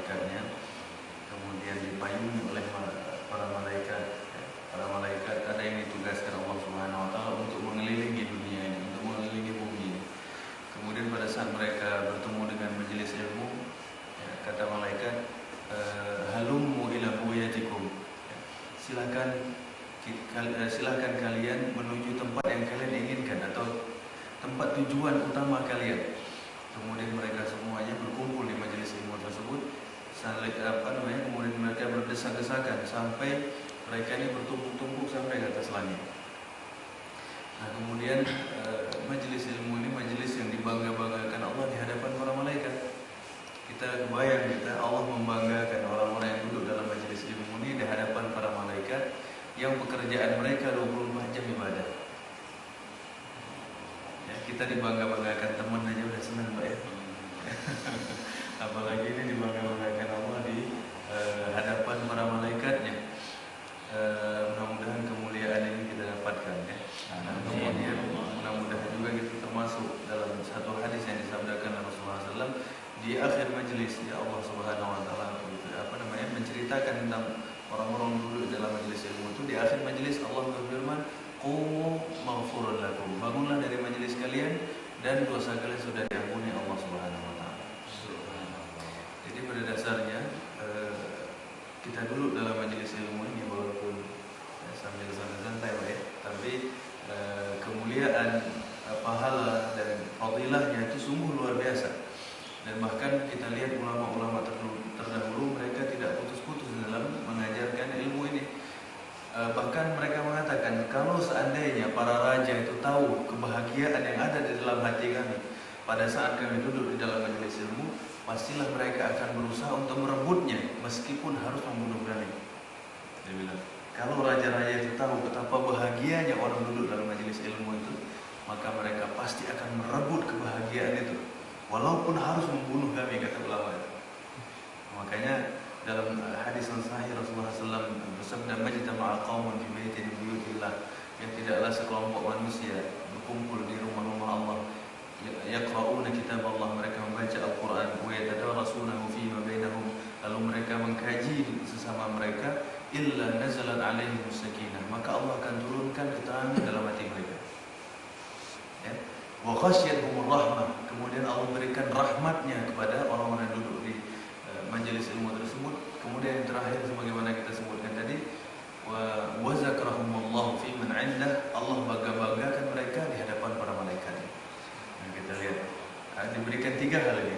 malaikatnya, kemudian dipayungi oleh para malaikat. Para malaikat ada yang ditugaskan Allah Subhanahu wa taala untuk mengelilingi dunia ini, untuk mengelilingi bumi ini. Kemudian pada saat mereka bertemu dengan majelis ilmu, ya, kata malaikat, halummu ila bu'yatikum. Ya, silakan kalian menuju tempat yang kalian inginkan atau tempat tujuan utama kalian. Kemudian mereka semuanya berkumpul di majelis ilmu tersebut. Kemudian mereka berdesak-desakan sampai mereka ini bertumpuk-tumpuk sampai ke atas langit. Nah, kemudian majelis ilmu ini majelis yang dibangga-banggakan Allah di hadapan para malaikat. Kita bayang Allah membanggakan orang-orang yang duduk dalam majelis ilmu ini di hadapan para malaikat yang pekerjaan mereka 24 jam ibadah. Ya, kita dibangga-banggakan teman aja udah senang, Pak ya. Apalagi ini dibangga-banggakan Allah di hadapan para malaikatnya. Mudah-mudahan kemuliaan ini kita dapatkan ya. Nah, kemudian mudah-mudahan juga kita termasuk dalam satu hadis yang disabdakan Rasulullah SAW di akhir majelis ya Allah Subhanahu wa taala menceritakan tentang orang-orang dulu dalam majelis ilmu itu. Di akhir majelis Allah berfirman, "Qumu maghfurun lakum." Bangunlah dari majelis kalian dan dosa kalian sudah diampuni Allah Subhanahu wa taala. Jadi pada dasarnya kita dulu dalam majelis ilmu ini walaupun sambil santai-santai Pak ya, tapi kemuliaan pahala dan fadilahnya itu sungguh luar biasa. Dan bahkan kita lihat ulama-ulama terdahulu mereka tidak putus-putus dalam mengajarkan ilmu ini. Bahkan mereka mengatakan kalau seandainya para raja itu tahu kebahagiaan yang ada di dalam hati kami pada saat kami duduk di dalam majelis ilmu, pastilah mereka akan berusaha untuk merebutnya meskipun harus membunuh kami. Dia bilang, kalau raja-raja itu tahu betapa bahagianya orang duduk dalam majelis ilmu itu, maka mereka pasti akan merebut kebahagiaan itu, walaupun harus membunuh kami, kata ulama. Makanya dalam hadis yang sahih Rasulullah SAW bersabda, "Majtama'a qaumun fi baitin min buyutillah." Yang tidaklah sekelompok manusia berkumpul di rumah-rumah Allah, yaqra'una kitab Allah, mereka membaca Al-Quran, wa yatadarasunahu fima bainahum, lalu mereka mengkaji sesama mereka, illa nazalat alaihim sakinah, maka Allah akan turunkan ketenangan dalam hati mereka. Ya. Wa ghasyiyatuhumur rahmah, kemudian Allah berikan rahmatnya kepada orang-orang yang duduk di majelis ilmu tersebut. Kemudian yang terakhir sebagaimana kita sebutkan tadi, wa zakrahumullahu fi man 'indah, Allah bangga-banggakan mereka di hadapan para malaikat. Nah, kita lihat diberikan tiga hal ini.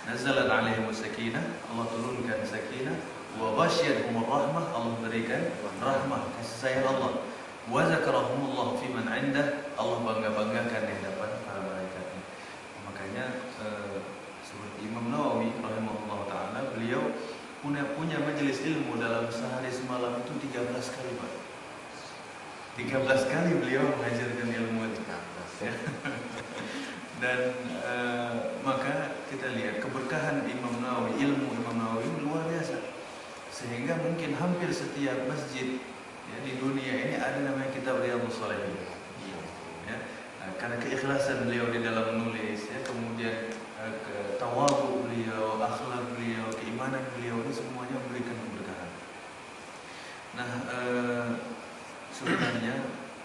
Nazalat 'alaihimus sakinah, Allah turunkan sakinah, wa ghasyiyatuhumur rahmah, Allah berikan rahmah, kasih sayang Allah. Wa zakrahumullahu fi man 'indah, Allah bangga-banggakan di hadapan para malaikat. Makanya seperti Imam Nawawi rahimahullah taala, beliau punya majelis ilmu dalam sehari semalam itu 13 kali, Pak. 13 kali beliau mengajarkan ilmu itu. Dan maka kita lihat keberkahan Imam Nawawi, ilmu Imam Nawawi luar biasa. Sehingga mungkin hampir setiap masjid ya, di dunia ini ada namanya kitab Riyadhus Shalihin. Ya, karena keikhlasan beliau di dalam menulis, ya, kemudian tawadhu beliau, akhlak beliau, keimanan beliau, ini semuanya memberikan keberkahan. Nah, sebenarnya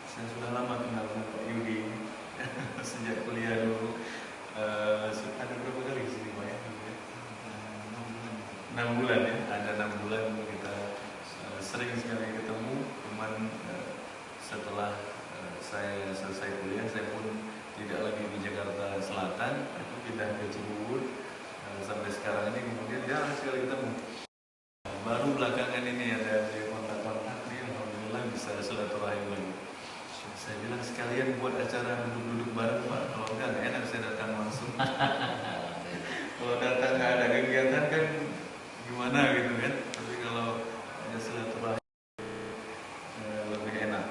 saya sudah lama kenal dengan Pak Yudi sejak kuliah dulu. Ada berapa kali sini Pak ya? 6 bulan ya, ada 6 bulan kita sering sekali ketemu. Cuman setelah saya selesai kuliah, saya pun tidak lagi di Jakarta Selatan, aku pindah ke Cibubur. Sampai sekarang ini kemudian jarang sekali ketemu. Baru belakangan ini ada kontak-kontak nih, alhamdulillah bisa silaturahim lagi. Saya bilang sekalian buat acara duduk-duduk bareng Pak, kalau enggak enak saya datang langsung. Kalau datang nggak ada kegiatan kan gimana gitu kan, tapi kalau ada silaturahim lebih enak.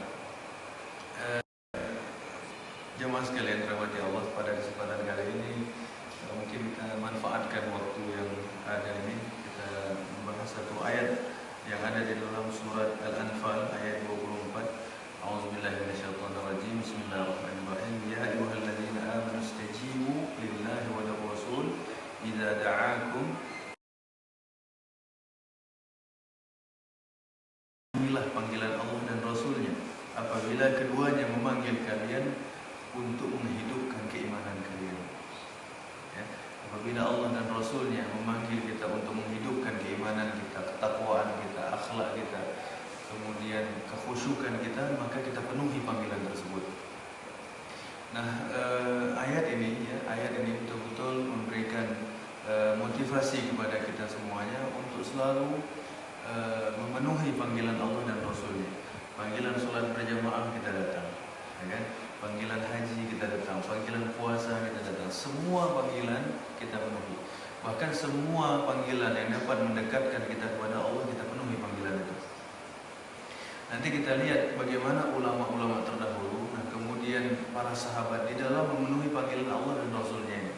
Jemaah sekalian rahmati Allah, pada kesempatan kali ini mungkin kita manfaatkan waktu yang ada ini, kita membahas satu ayat yang ada di dalam surat Al-Anfal ayat 24. A'udzubillahi minasyaitonirrajim. Bismillahirrahmanirrahim. Ya ayyuhalladzina amanu istajibu lillahi wa lirrasul idza da'akum motivasi kepada kita semuanya untuk selalu memenuhi panggilan Allah dan Rasulnya. Panggilan sholat berjamaah kita datang, ya kan? Panggilan haji kita datang, panggilan puasa kita datang. Semua panggilan kita penuhi. Bahkan semua panggilan yang dapat mendekatkan kita kepada Allah kita penuhi panggilan itu. Nanti kita lihat bagaimana ulama-ulama terdahulu, nah kemudian para sahabat di dalam memenuhi panggilan Allah dan Rasulnya ini.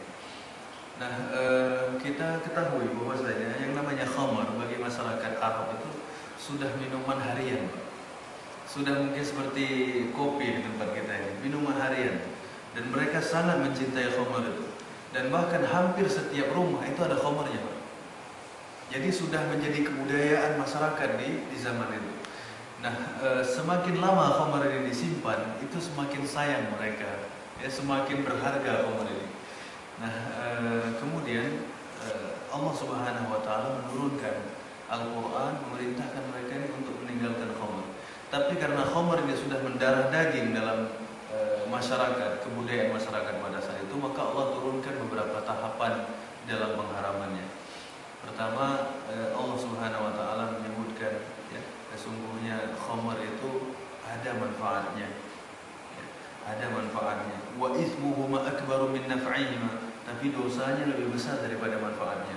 Nah, kita ketahui bahwasanya yang namanya khamar bagi masyarakat Arab itu sudah minuman harian. Sudah mungkin seperti kopi di tempat kita ini, minuman harian. Dan mereka sangat mencintai khamar itu. Dan bahkan hampir setiap rumah itu ada khamarnya, Pak. Jadi sudah menjadi kebudayaan masyarakat di zaman itu. Nah, semakin lama khamar ini disimpan, itu semakin sayang mereka, ya, semakin berharga khamar ini. Nah, kemudian Allah Subhanahu wa taala menurunkan Al-Qur'an memerintahkan mereka ini untuk meninggalkan khamar. Tapi karena khamar ini sudah mendarah daging dalam masyarakat, kebudayaan masyarakat pada saat itu, maka Allah turunkan beberapa tahapan dalam pengharamannya. Pertama, Allah Subhanahu wa taala menyebutkan, ya, sesungguhnya khamar itu ada manfaatnya. Ada manfaatnya. Wa itsmuhuma akbaru min naf'ihima, tapi dosanya lebih besar daripada manfaatnya.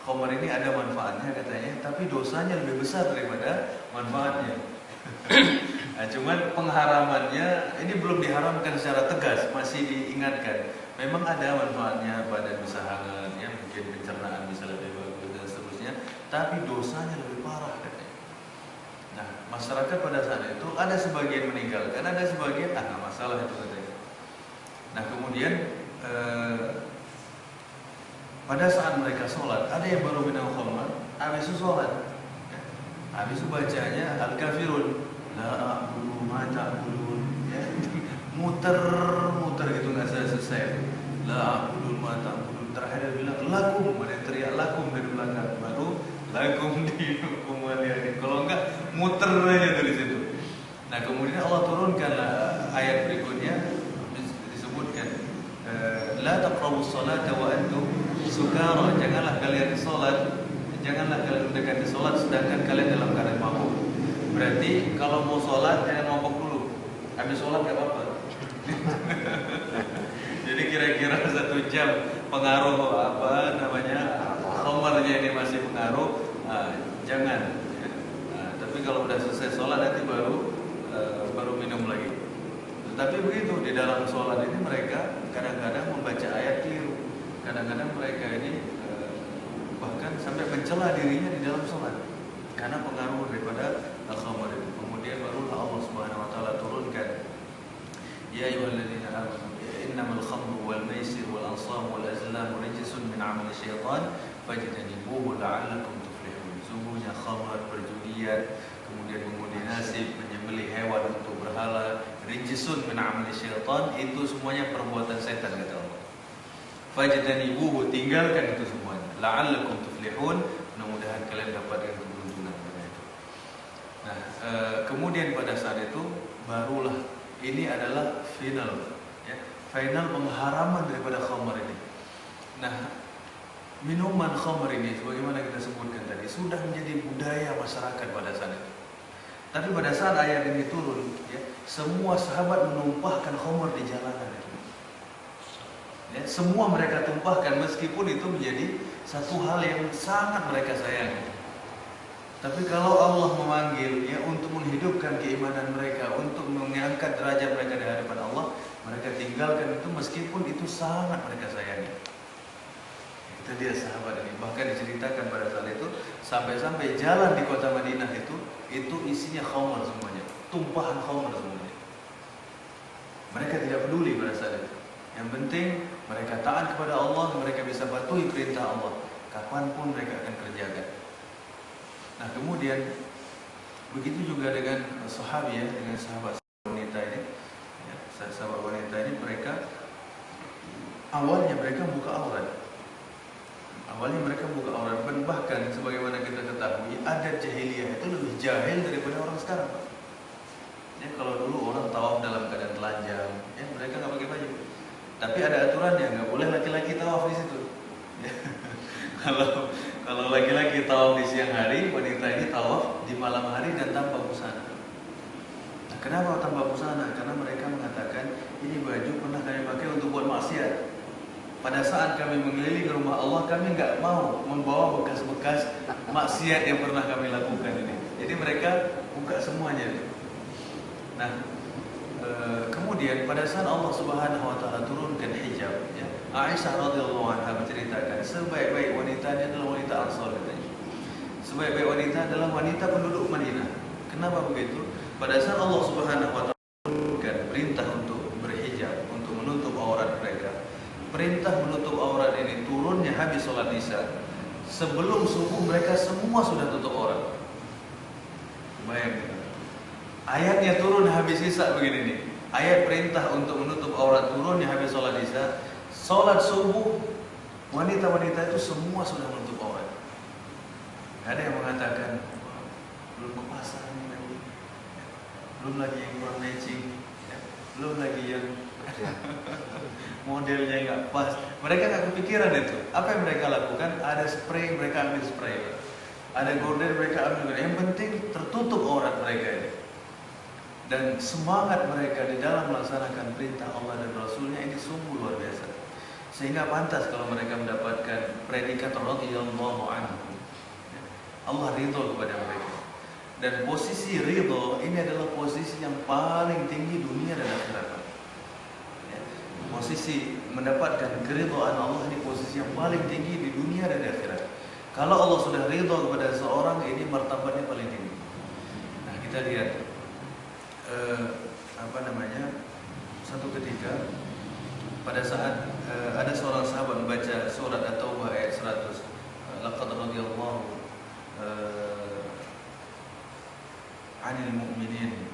Khamar ini ada manfaatnya katanya, tapi dosanya lebih besar daripada manfaatnya. Nah, cuman pengharamannya ini belum diharamkan secara tegas, masih diingatkan. Memang ada manfaatnya, badan bisa hangat, ya, mungkin pencernaan bisa lebih bagus dan seterusnya, tapi dosanya lebih parah katanya. Nah, masyarakat pada saat itu ada sebagian meninggalkan, ada sebagian nggak masalah itu katanya. Nah, kemudian pada saat mereka sholat, ada yang baru minum khamar, habis itu sholat, ya. Habis itu bacanya Al-Kafirun, la a'budu ma ta'budun, ya. Muter gitu nggak selesai. La a'budu ma ta'budun, terakhir bilang lakum, ada teriak lakum dari belakang, baru lakum dinukum waliyadin. Kalau enggak muter aja dari situ. Nah, kemudian Allah turunkan ayat berikutnya disebutkan la taqrabus salata wa antum sukara, janganlah kalian mendekati salat sedangkan kalian dalam keadaan mabuk. Berarti kalau mau salat jangan mabuk dulu. Habis salat enggak apa-apa. Jadi kira-kira 1 jam pengaruh khamarnya ini masih pengaruh, jangan. Tapi kalau udah selesai sholat nanti baru minum lagi. Tapi begitu di dalam sholat ini mereka kadang-kadang membaca ayat keliru. Kadang-kadang mereka ini bahkan sampai mencela dirinya di dalam sholat karena pengaruh daripada khamar itu. Kemudian barulah Allah Subhanahu wa taala turunkan, ya ayyuhalladzina amanu innamal khamru wal maisir wal ansab wal azlam rijsun min 'amali syaitan fajtanibuhu la'allakum tuflihun. Sungguhnya khamar, perjudian, kemudian mengundi nasib, menyembelih hewan untuk berhala, rijsun min 'amali syaitan, itu semuanya perbuatan setan kata Allah. Fajtanibuhu, tinggalkan itu semuanya. La'allakum tuflihun, mudah-mudahan kalian dapatkan keberuntungan pada itu. Nah, kemudian pada saat itu barulah ini adalah final, ya, final pengharaman daripada khamar ini. Nah, minuman khamar ini sebagaimana kita sebutkan tadi sudah menjadi budaya masyarakat pada saat itu. Tapi pada saat ayat ini turun, ya, semua sahabat menumpahkan khamar di jalanan itu. Ya, semua mereka tumpahkan meskipun itu menjadi satu hal yang sangat mereka sayangi. Tapi kalau Allah memanggil, ya, untuk menghidupkan keimanan mereka, untuk mengangkat derajat mereka di hadapan Allah, mereka tinggalkan itu meskipun itu sangat mereka sayangi. Itu dia sahabat ini. Bahkan diceritakan pada saat itu sampai-sampai jalan di kota Madinah itu isinya khamar semuanya, tumpahan khamar semuanya. Mereka tidak peduli pada saat itu. Yang penting mereka taat kepada Allah, mereka bisa patuhi perintah Allah kapanpun mereka akan kerjakan. Nah, kemudian begitu juga dengan sahabat, dengan sahabat wanita ini, ya, sahabat wanita ini mereka awalnya mereka buka aurat. Awalnya mereka buka aurat, dan bahkan sebagaimana kita ketahui adat jahiliyah itu lebih jahil daripada orang sekarang, Pak. Ya, kalau dulu orang tawaf dalam keadaan telanjang, ya, mereka nggak pakai baju. Tapi ada aturannya, nggak boleh laki-laki tawaf di situ. Ya. Kalau kalau laki-laki tawaf di siang hari, wanita ini tawaf di malam hari dan tanpa busana. Nah, kenapa tanpa busana? Karena mereka mengatakan ini baju pernah kami pakai untuk buat maksiat. Pada saat kami mengelilingi rumah Allah, kami nggak mau membawa bekas-bekas maksiat yang pernah kami lakukan ini. Jadi mereka buka semuanya. Nah, kemudian pada saat Allah Subhanahu Wa Taala turunkan hijab, ya, Aisyah radhiyallahu anha menceritakan sebaik-baik wanitanya adalah wanita Ansar katanya. Sebaik-baik wanita adalah wanita penduduk Madinah. Kenapa begitu? Pada saat Allah Subhanahu Wa Taala turunkan perintah untuk berhijab, untuk menutup aurat mereka. Perintah menutup aurat ini turunnya habis sholat isya. Sebelum subuh mereka semua sudah tutup aurat. Bayangkan. Ayatnya turun habis isya begini nih. Ayat perintah untuk menutup aurat turunnya habis sholat isya. Sholat subuh wanita-wanita itu semua sudah menutup aurat. Ada yang mengatakan belum ke pasar nih, belum lagi yang kurang matching, belum lagi yang modelnya nggak pas. Mereka nggak kepikiran itu. Apa yang mereka lakukan? Ada spray, mereka ambil spray. Ada gorden, mereka ambil. Yang penting tertutup aurat mereka ini. Dan semangat mereka di dalam melaksanakan perintah Allah dan Rasulnya ini sungguh luar biasa. Sehingga pantas kalau mereka mendapatkan predikat radhiyallahu anhu. Allah ridho kepada mereka. Dan posisi ridho ini adalah posisi yang paling tinggi dunia dan akhirat. Posisi mendapatkan keridhaan Allah ini posisi yang paling tinggi di dunia dan di akhirat. Kalau Allah sudah ridho kepada seorang, ini martabatnya paling tinggi. Nah, kita lihat satu ketika pada saat ada seorang sahabat membaca surat At-Taubah ayat 100, laqad radiyallahu 'anil mu'minin.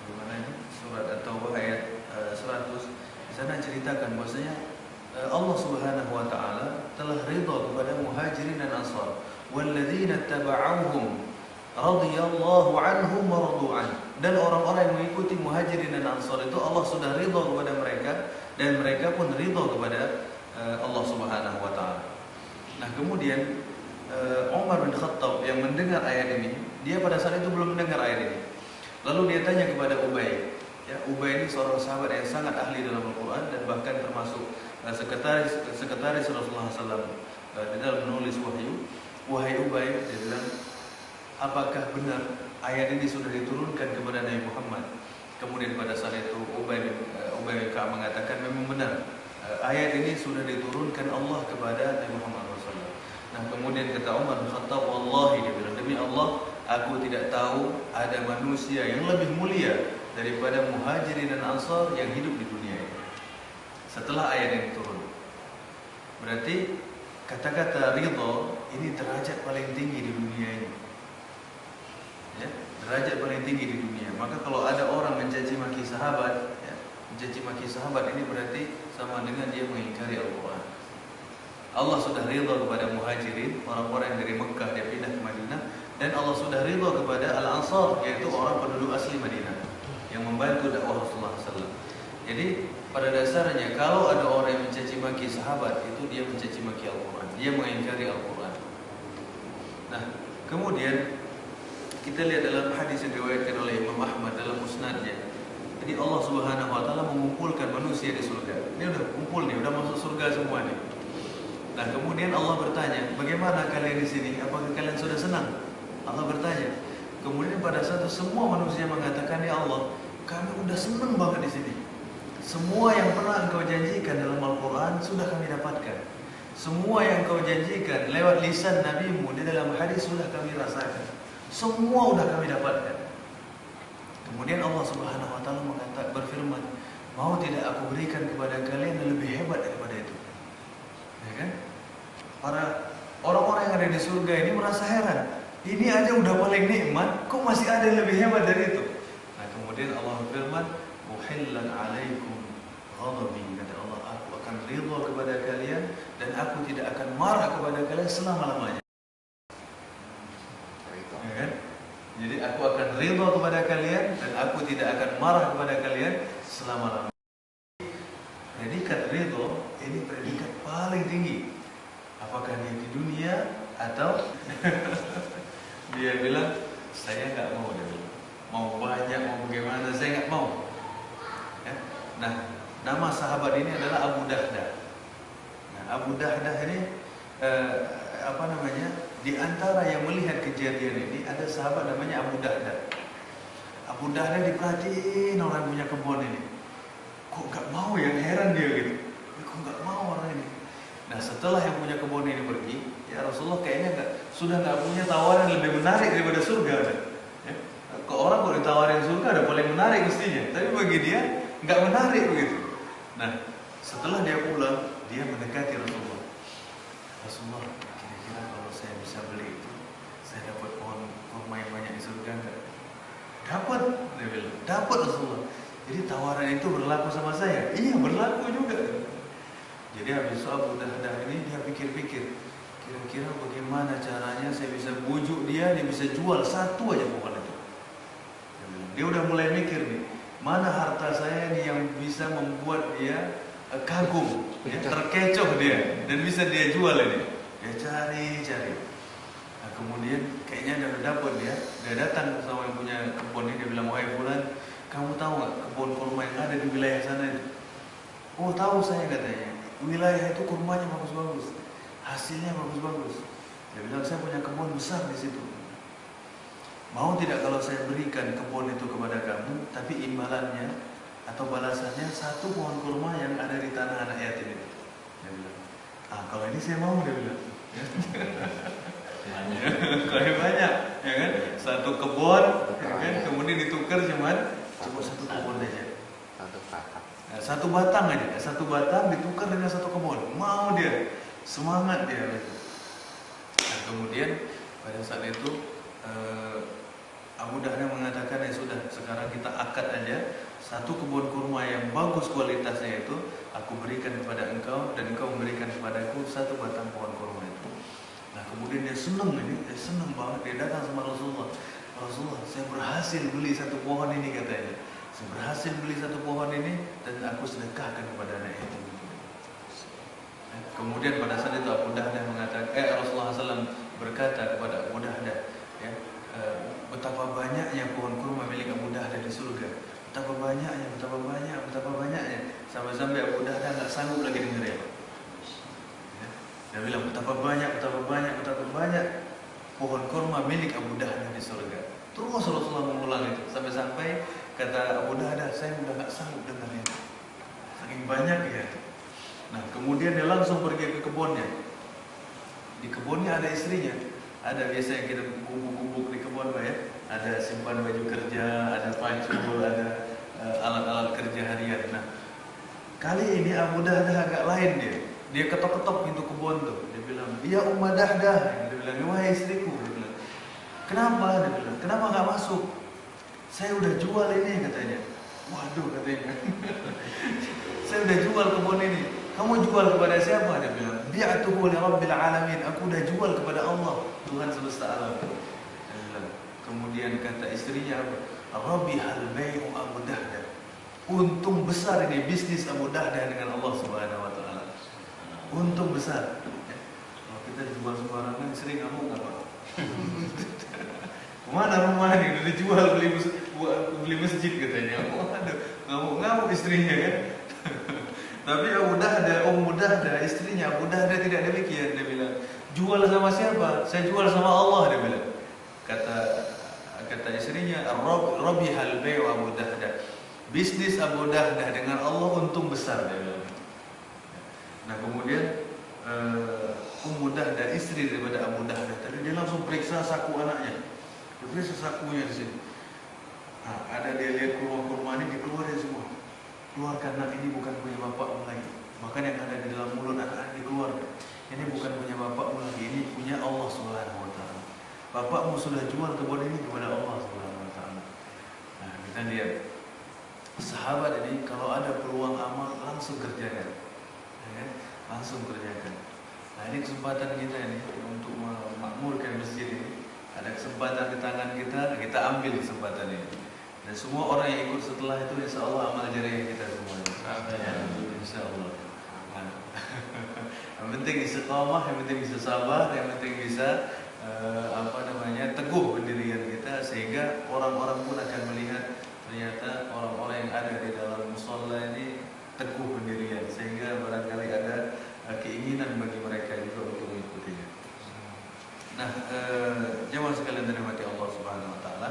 Bagaimana ini? Surat At-Taubah ayat 100. Di sana ceritakan bahwasanya Allah Subhanahu wa taala telah ridha kepada Muhajirin dan Ansar. Walladzina tabauhum radhiyallahu anhum wa radu an. Dan orang-orang yang mengikuti Muhajirin dan Ansar itu Allah sudah ridha kepada mereka dan mereka pun ridha kepada Allah Subhanahu wa taala. Nah, kemudian Umar bin Khattab yang mendengar ayat ini, dia pada saat itu belum mendengar ayat ini. Lalu dia tanya kepada Ubay. Ya, Ubay ini seorang sahabat yang sangat ahli dalam Al-Quran dan bahkan termasuk sekretaris Rasulullah SAW di dalam menulis wahyu. Wahai Ubay, dia bilang, apakah benar ayat ini sudah diturunkan kepada Nabi Muhammad? Kemudian pada saat itu Ubay bin Ka'ab mengatakan memang benar. Ayat ini sudah diturunkan Allah kepada Nabi Muhammad SAW. Nah, kemudian kata Umar bin Khattab, wallahi, dia bilang, demi Allah, aku tidak tahu ada manusia yang lebih mulia daripada Muhajirin dan Ansar yang hidup di dunia ini. Setelah ayat ini turun. Berarti kata-kata ridha ini derajat paling tinggi di dunia ini. Ya, derajat paling tinggi di dunia. Maka kalau ada orang mencaci maki sahabat, ya, mencaci maki sahabat ini berarti sama dengan dia mengingkari Al-Quran. Allah sudah ridha kepada Muhajirin, orang-orang yang dari Mekah dia pindah ke Madinah, dan Allah sudah ridha kepada Al-Ansar, yaitu orang penduduk asli Madinah yang membantu dakwah Rasulullah SAW. Jadi pada dasarnya kalau ada orang yang mencaci maki sahabat, itu dia mencaci maki Al-Quran, dia mengingkari Al-Quran. Nah, kemudian kita lihat dalam hadis yang diriwayatkan oleh Imam Ahmad dalam musnadnya. Jadi Allah Subhanahu wa taala mengumpulkan manusia di surga. Ini udah kumpul nih, udah masuk surga semua nih. Nah, kemudian Allah bertanya, bagaimana kalian di sini? Apakah kalian sudah senang? Allah bertanya. Kemudian pada saat itu semua manusia mengatakan, ya Allah, kami udah senang banget di sini. Semua yang pernah Engkau janjikan dalam Al-Quran sudah kami dapatkan. Semua yang Engkau janjikan lewat lisan Nabi-Mu di dalam hadis sudah kami rasakan. Semua sudah kami dapatkan. Kemudian Allah Subhanahu wa taala berfirman, mau tidak aku berikan kepada kalian yang lebih hebat daripada itu? Ya kan? Para orang-orang yang ada di surga ini merasa heran. Ini aja udah paling nikmat, kok masih ada yang lebih hebat dari itu? Nah, kemudian Allah berfirman, "Uhillan 'alaikum ghadabi." Kata Allah, aku akan ridha kepada kalian dan aku tidak akan marah kepada kalian selama-lamanya. Ya kan? Jadi aku akan ridha kepada kalian dan aku tidak akan marah kepada kalian selama-lamanya. Predikat ridha ini predikat paling tinggi. Apakah dia di dunia atau dia bilang saya nggak mau, dia bilang mau banyak mau bagaimana saya nggak mau. Ya. Nah, nama sahabat ini adalah Abu Dahdah. Nah, Abu Dahdah ini apa namanya? Di antara yang melihat kejadian ini ada sahabat namanya Abu Dahdah. Abu Dahdah diperhatiin orang punya kebun ini. Kok nggak mau ya? Heran dia gitu. Kok nggak mau orang ini? Nah, setelah yang punya kebun ini pergi, ya Rasulullah kayaknya sudah nggak punya tawaran lebih menarik daripada surga. Ya. Ke orang kalau ditawarin surga ada paling menarik mestinya, tapi bagi dia nggak menarik begitu. Nah, setelah dia pulang, dia mendekati Rasulullah. Rasulullah, kira-kira kalau saya bisa beli itu, saya dapat pohon kurma yang banyak di surga nggak? Dapat, dia bilang. Dapat Rasulullah. Jadi tawaran itu berlaku sama saya. Iya, berlaku juga. Jadi habis itu Abu Dahdah ini dia pikir-pikir, kira-kira bagaimana caranya saya bisa bujuk dia bisa jual satu aja pohon itu. Dia udah mulai mikir nih, mana harta saya nih yang bisa membuat dia kagum, ya, terkecoh dia dan bisa dia jual ini. Dia cari. Nah, kemudian kayaknya udah dapat dia datang sama yang punya kebun ini, dia bilang, wahai fulan, kamu tahu nggak kebun kurma yang ada di wilayah sana itu? Oh tahu saya, katanya. Wilayah itu kurmanya bagus-bagus, hasilnya bagus-bagus. Dia bilang, saya punya kebun besar di situ. Mau tidak kalau saya berikan kebun itu kepada kamu, tapi imbalannya atau balasannya satu pohon kurma yang ada di tanah anak yatim itu. Dia bilang, kalau ini saya mau, dia bilang. Kalau banyak, ya kan? Satu kebun, ya kan? Kemudian ditukar cuma satu kebun aja. Satu batang aja, satu batang ditukar dengan satu kebun. Mau dia, semangat dia. Nah, kemudian pada saat itu Abu Dahdah mengatakan, ya sudah, sekarang kita akad aja, satu kebun kurma yang bagus kualitasnya itu aku berikan kepada engkau dan engkau memberikan kepadaku satu batang pohon kurma itu. Nah, kemudian dia senang banget, dia datang sama Rasulullah. Rasulullah, saya berhasil beli satu pohon ini, katanya. Saya berhasil beli satu pohon ini dan aku sedekahkan kepada anak yatim. Kemudian pada saat itu Abu Dahdah mengatakan, Rasulullah SAW berkata kepada Abu Dahdah, ya, betapa banyaknya pohon kurma milik Abu Dahdah di surga. Betapa banyaknya, sampai-sampai Abu Dahdah nggak sanggup lagi dengar ya. Dia bilang betapa banyak pohon kurma milik Abu Dahdah di surga. Terus Rasulullah mengulang itu sampai-sampai kata Abu Dahdah, saya udah nggak sanggup dengarnya, saking banyak ya. Nah, kemudian dia langsung pergi ke kebunnya. Di kebunnya ada istrinya, ada biasa yang kita gubuk-gubuk di kebun, ya. Ada simpan baju kerja, ada pacul, ada alat-alat kerja harian. Nah, kali ini Abu Dahdah agak lain dia. Dia ketok-ketok pintu kebun tuh. Dia bilang, "Ya Ummu Dahdah." Dia bilang, "Wahai istriku." Dia bilang, "Kenapa?" Dia bilang, "Kenapa nggak masuk? Saya udah jual ini," katanya. Waduh, katanya. "Saya udah jual kebun ini." "Kamu jual kepada siapa?" Dia bilang, "Bi'atuhu li Rabbil Alamin." Aku udah jual kepada Allah, Tuhan semesta alam. Dia bilang, kemudian kata istrinya apa? "Rabihal bai'u Abu Dahdah." Untung besar ini bisnis Abu Dahdah dengan Allah Subhanahu wa taala. Untung besar. Ya. Kalau kita jual sembarangan sering ngamuk nggak, Pak? Kemana rumah ini? Udah dijual, beli masjid katanya. Ngamuk istrinya kan. Tapi Abu Dahdah, Ummu Dahdah, istrinya Abu Dahdah tidak demikian. Dia bilang, jual sama siapa? Saya jual sama Allah, dia bilang. Kata istrinya, Rabihal bai'u Abu Dahdah. Bisnis Abu Dahdah dengan Allah untung besar, dia bilang. Nah, kemudian Ummu Dahdah, istri daripada Abu Dahdah, tadi dia langsung periksa saku anaknya. Dia periksa sakunya di sini. Nah, ada dia lihat kurma-kurma ini dikeluarin semua. Keluarkan, nak, ini bukan punya bapakmu lagi. Makan yang ada di dalam mulut anak dikeluarkan. Ini bukan punya bapakmu lagi, ini punya Allah Subhanahu wa taala. Bapakmu sudah jual kebun ini kepada Allah Subhanahu wa taala. Nah, kita lihat sahabat ini kalau ada peluang amal langsung kerjakan. Ya, langsung kerjakan. Nah, ini kesempatan kita ini untuk memakmurkan masjid ini. Ada kesempatan di tangan kita ambil kesempatan ini. Dan semua orang yang ikut setelah itu, insya Allah amal jariah kita semua. Insya Allah. Nah. Yang penting istiqamah, yang penting bisa sabar, yang penting bisa teguh pendirian kita, sehingga orang-orang pun akan melihat ternyata orang-orang yang ada di dalam musholla ini teguh pendirian, sehingga barangkali ada keinginan bagi mereka juga untuk mengikutinya. Nah, jemaah sekalian dirahmati Allah Subhanahu wa taala,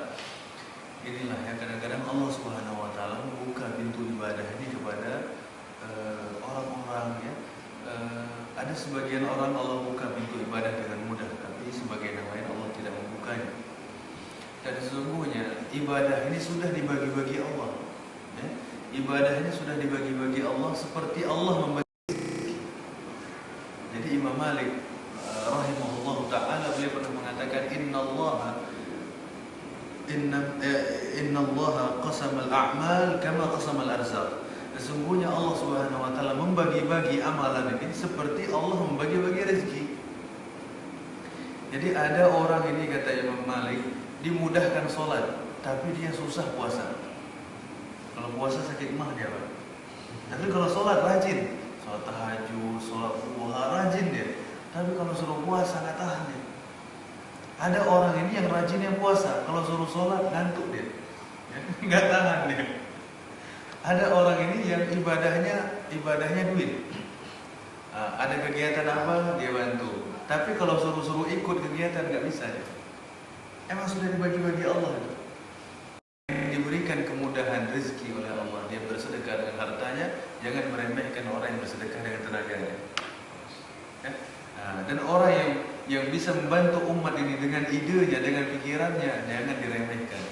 inilah yang kadang-kadang Allah Subhanahu wa taala membuka pintu ibadah ini kepada orang-orang ya. Ada sebagian orang Allah buka pintu ibadah dengan mudah, tapi sebagian yang lain Allah tidak membukanya. Dan sesungguhnya ibadah ini sudah dibagi-bagi Allah ya. Ibadah ini sudah dibagi-bagi Allah seperti Allah membagi. Jadi Imam Malik rahimahullah ta'ala beliau pernah mengatakan innallaha qasamal a'mal kama qasamal arzaq. Sesungguhnya Allah Subhanahu wa taala membagi-bagi amalan ini seperti Allah membagi-bagi rezeki. Jadi ada orang ini, kata Imam Malik, dimudahkan sholat, tapi dia susah puasa. Kalau puasa sakit mah dia, Pak. Tapi kalau sholat rajin, sholat tahajud, sholat duha rajin dia. Tapi kalau suruh puasa nggak tahan dia. Ada orang ini yang rajin yang puasa, kalau suruh sholat ngantuk dia, nggak tahan dia. Ada orang ini yang ibadahnya duit. Ada kegiatan apa dia bantu. Tapi kalau suruh ikut kegiatan nggak bisa dia. Emang sudah dibagi-bagi Allah. Diberikan kemudahan rezeki oleh Allah, dia bersedekah dengan hartanya. Jangan meremehkan orang yang bersedekah dengan tenaganya. Dan orang yang bisa membantu umat ini dengan idenya, dengan pikirannya, jangan diremehkan.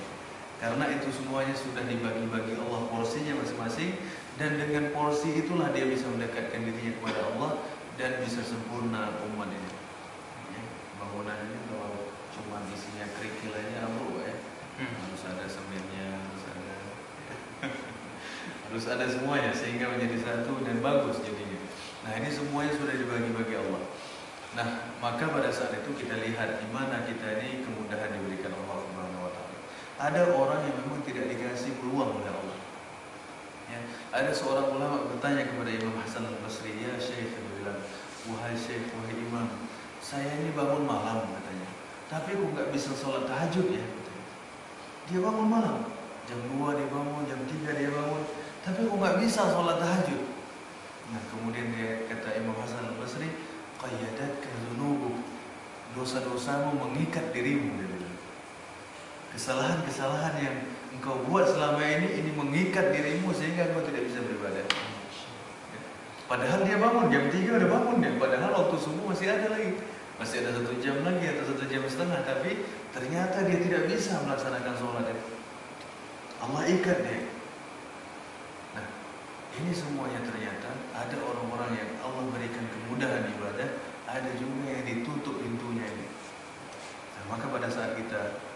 Karena itu semuanya sudah dibagi-bagi Allah porsinya masing-masing, dan dengan porsi itulah dia bisa mendekatkan dirinya kepada Allah dan bisa sempurna umat ini. Ya, bangunan ini kalau cuma isinya kerikil aja ambruk ya. Harus ada semennya, harus ada semuanya sehingga menjadi satu dan bagus jadinya. Nah, ini semuanya sudah dibagi-bagi Allah. Nah, maka pada saat itu kita lihat di mana kita ini kemudahan diberikan Allah Subhanahu wa taala. Ada orang yang memang tidak dikasih peluang oleh Allah. Ya, ada seorang ulama bertanya kepada Imam Hasan al-Basri, "Ya Syekh," dia bilang, "Wahai Syekh, wahai Imam, saya ini bangun malam," katanya. "Tapi kok nggak bisa sholat tahajud ya?" Katanya. Dia bangun malam, jam 2 dia bangun, jam 3 dia bangun, tapi kok nggak bisa sholat tahajud? Nah, kemudian dia kata Imam Hasan al-Basri, "Qayyadatka dzunubuk." Dosa-dosamu mengikat dirimu, dia bilang. Kesalahan-kesalahan yang engkau buat selama ini mengikat dirimu sehingga engkau tidak bisa beribadah. Padahal dia bangun jam 3 udah bangun dia. Padahal waktu subuh masih ada lagi. Masih ada 1 jam lagi atau 1 jam setengah. Tapi ternyata dia tidak bisa melaksanakan sholat itu. Allah ikat dia. Nah, ini semuanya ternyata ada orang-orang yang Allah berikan kemudahan ibadah, ada juga yang ditutup pintunya ini. Nah, maka pada saat kita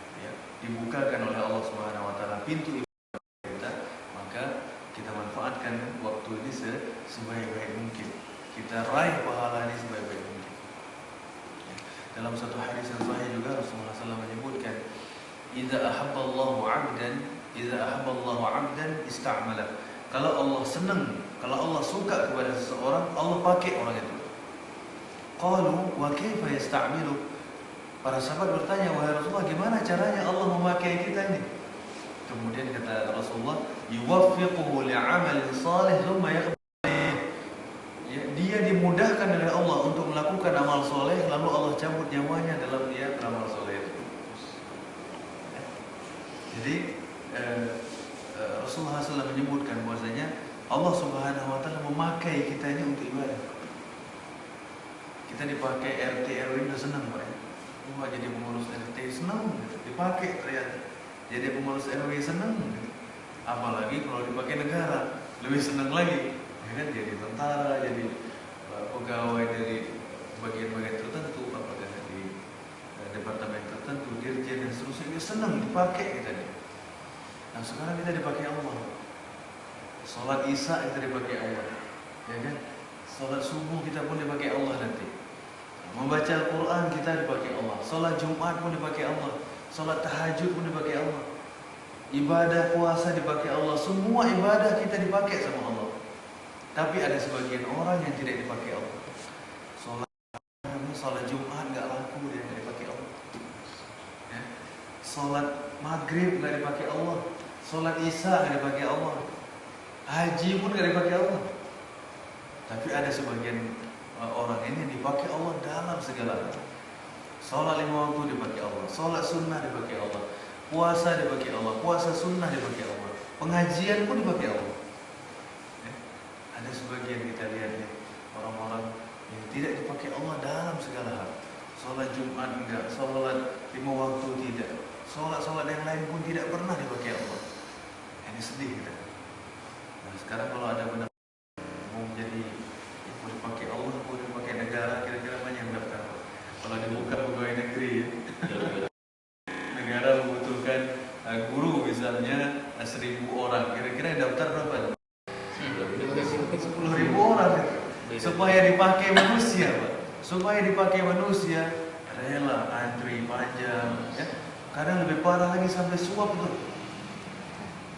dibukakan oleh Allah Subhanahu wa taala pintu ibadah kita, maka kita manfaatkan waktu ini sebaik-baik mungkin. Kita raih pahala ini sebaik-baik mungkin. Dalam satu hadis yang sahih juga Rasulullah SAW menyebutkan, "Idza ahabballahu 'abdan, ista'mala." Kalau Allah senang, kalau Allah suka kepada seseorang, Allah pakai orang itu. Qalu wa kaifa yasta'milu? Para sahabat bertanya, "Wahai Rasulullah, gimana caranya Allah memakai kita ini?" Kemudian kata Rasulullah, "Yuwaffiquhu li'amalin salih thumma yaqbal." Ya, dia dimudahkan oleh Allah untuk melakukan amal soleh, lalu Allah cabut nyawanya dalam dia beramal soleh itu. Jadi Rasulullah SAW menyebutkan bahwasanya Allah Subhanahu wa taala memakai kita ini untuk ibadah. Kita dipakai RT RW udah senang, Pak. Wah, jadi pengurus RT senang, dipakai ternyata. Jadi pengurus RW senang. Apalagi kalau dipakai negara, lebih senang lagi. Ya kan, jadi tentara, jadi pegawai dari bagian-bagian tertentu, apakah di departemen tertentu, dirjen dan seterusnya, senang dipakai kita nih. Nah, sekarang kita dipakai Allah. Sholat Isya kita dipakai Allah, ya kan? Sholat subuh kita pun dipakai Allah nanti. Membaca Al-Quran kita dipakai Allah. Sholat Jumat pun dipakai Allah. Sholat tahajud pun dipakai Allah. Ibadah puasa dipakai Allah. Semua ibadah kita dipakai sama Allah. Tapi ada sebagian orang yang tidak dipakai Allah. sholat Jumat nggak laku, dia nggak dipakai Allah. Ya. Sholat maghrib nggak dipakai Allah, sholat isya nggak dipakai Allah, haji pun nggak dipakai Allah. Tapi ada sebagian orang ini dipakai Allah dalam segala hal. Sholat 5 waktu dipakai Allah, sholat sunnah dipakai Allah, puasa dipakai Allah, puasa sunnah dipakai Allah, pengajian pun dipakai Allah. Ya. Ada sebagian kita lihat ya, orang-orang yang tidak dipakai Allah dalam segala hal. Sholat Jumat enggak, sholat 5 waktu tidak, sholat yang lain pun tidak pernah dipakai Allah. Ini sedih kita. Nah sekarang kalau ada benar mau menjadi mau dipakai Allah, mau dipakai negara, kira-kira mana yang daftar? Kalau dibuka pegawai negeri ya. Negara membutuhkan guru misalnya 1.000 orang, kira-kira yang daftar berapa? 10.000 orang supaya dipakai manusia, Pak. Supaya dipakai manusia rela antri panjang ya. Kadang lebih parah lagi sampai suap tuh.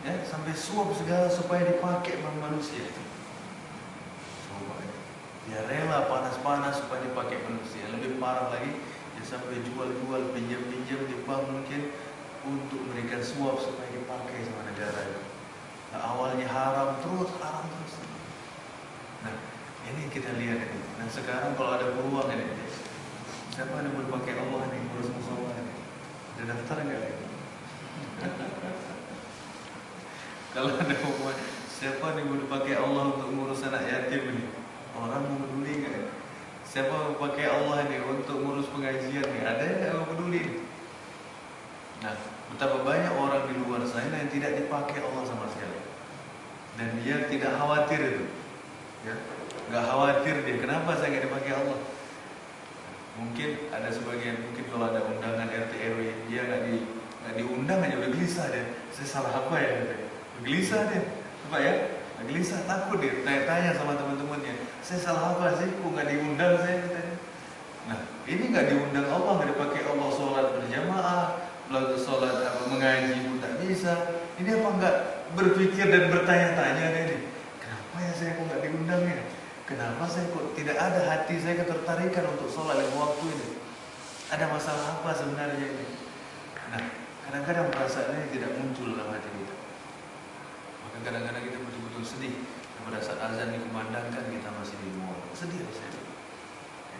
Ya, sampai suap segala supaya dipakai manusia. Coba ya. Dia rela panas-panas supaya dipakai manusia. Lebih parah lagi dia sampai jual-jual, pinjam-pinjam di bank mungkin untuk memberikan suap supaya dipakai sama negara. Nah, awalnya haram terus. Nah, ini kita lihat ini. Nah, sekarang kalau ada peluang ini, siapa yang mau pakai Allah nih, ngurus musola ini? Ada daftar enggak? Kalau ada peluang, siapa yang mau pakai Allah untuk ngurus anak yatim ini? Orang mau peduli enggak? Siapa mau pakai Allah ini untuk ngurus pengajian nih? Ada yang mau peduli? Nah, betapa banyak orang di luar sana yang tidak dipakai Allah sama sekali. Dan dia tidak khawatir itu. Ya, nggak khawatir dia. Kenapa saya nggak dipakai Allah? Mungkin ada sebagian, mungkin kalau ada undangan RT RW, dia nggak diundang aja udah gelisah dia. Saya salah apa ya? Gelisah dia, apa ya? Gelisah, takut dia. Tanya sama teman-temannya, saya salah apa sih? Kok nggak diundang saya? Nah, ini nggak diundang Allah, nggak dipakai Allah, sholat berjamaah, lalu sholat mengaji pun tak bisa. Ini apa nggak berpikir dan bertanya-tanya ini? Kenapa ya saya kok nggak diundang ya? Kenapa saya kok tidak ada hati saya ketertarikan untuk sholat 5 waktu ini? Ada masalah apa sebenarnya ini? Nah, kadang-kadang perasaan ini tidak muncul dalam hati kita. Maka kadang-kadang kita betul-betul sedih. Pada saat azan dikumandangkan kita masih di mall. Sedih saya.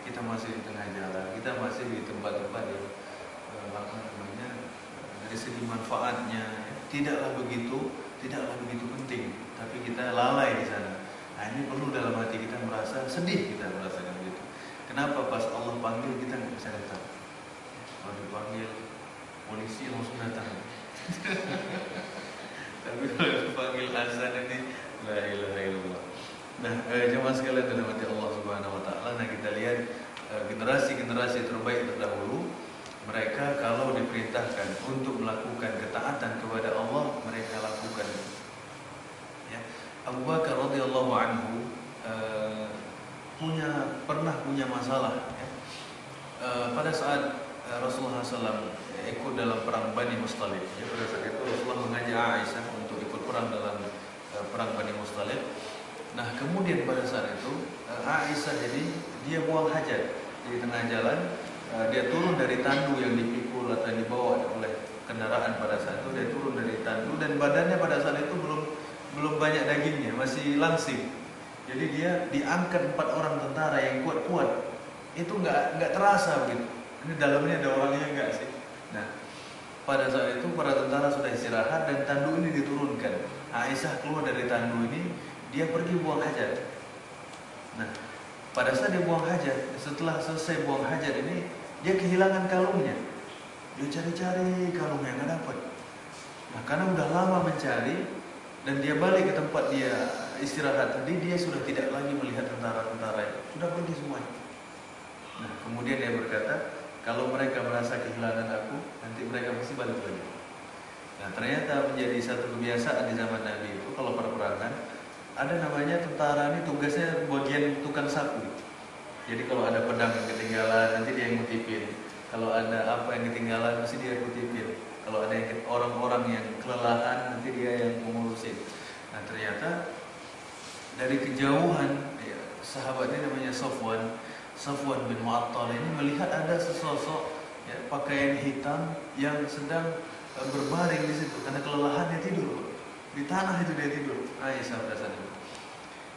Kita masih di tengah jalan. Kita masih di tempat-tempat yang dari segi manfaatnya tidaklah begitu penting. Tapi kita lalai di sana. Nah ini perlu dalam hati kita merasa sedih, kita merasakan begitu. Kenapa pas Allah panggil kita nggak bisa datang? Kalau dipanggil polisi langsung datang. Tapi kalau dipanggil azan ini, la ilaha illallah. Nah, jemaah sekalian dalam hati Allah Subhanahu Wa Taala. Nah kita lihat generasi-generasi terbaik terdahulu, mereka kalau diperintahkan untuk melakukan ketaatan kepada Allah, mereka lakukan. Ya. Abu Bakar radhiyallahu anhu pernah punya masalah ya. Pada saat Rasulullah SAW ikut dalam perang Bani Musthalib ya, pada saat itu Rasulullah mengajak Aisyah untuk ikut perang dalam perang Bani Musthalib. Nah kemudian pada saat itu Aisyah jadi dia buang hajat di tengah jalan, dia turun dari tandu yang dipikul atau yang dibawa oleh kendaraan pada saat itu. Dia turun dari tandu dan badannya pada saat itu belum banyak dagingnya, masih langsing. Jadi dia diangkat 4 orang tentara yang kuat-kuat. Itu nggak terasa begitu. Ini dalamnya ada orangnya enggak sih? Nah, pada saat itu para tentara sudah istirahat dan tandu ini diturunkan. Aisyah keluar dari tandu ini, dia pergi buang hajat. Nah, pada saat dia buang hajat, setelah selesai buang hajat ini, dia kehilangan kalungnya. Dia cari-cari kalungnya nggak dapat. Nah, karena udah lama mencari dan dia balik ke tempat dia istirahat tadi, dia sudah tidak lagi melihat tentara-tentara, sudah pergi semuanya. Nah, kemudian dia berkata, kalau mereka merasa kehilangan aku, nanti mereka pasti balik lagi. Nah, ternyata menjadi satu kebiasaan di zaman Nabi itu, kalau perperangan, ada namanya tentara ini tugasnya bagian tukang sapu. Jadi kalau ada pedang yang ketinggalan, nanti dia yang ngutipin. Kalau ada apa yang ketinggalan, mesti dia ngutipin. Kalau ada orang-orang yang kelelahan, nanti dia yang mengurusin. Nah, ternyata dari kejauhan, ya, sahabatnya namanya Sofwan, Safwan bin Mu'attal ini melihat ada sesosok ya, pakaian hitam yang sedang berbaring di situ karena kelelahan, dia tidur di tanah itu, dia tidur. Aisyah pada saat itu,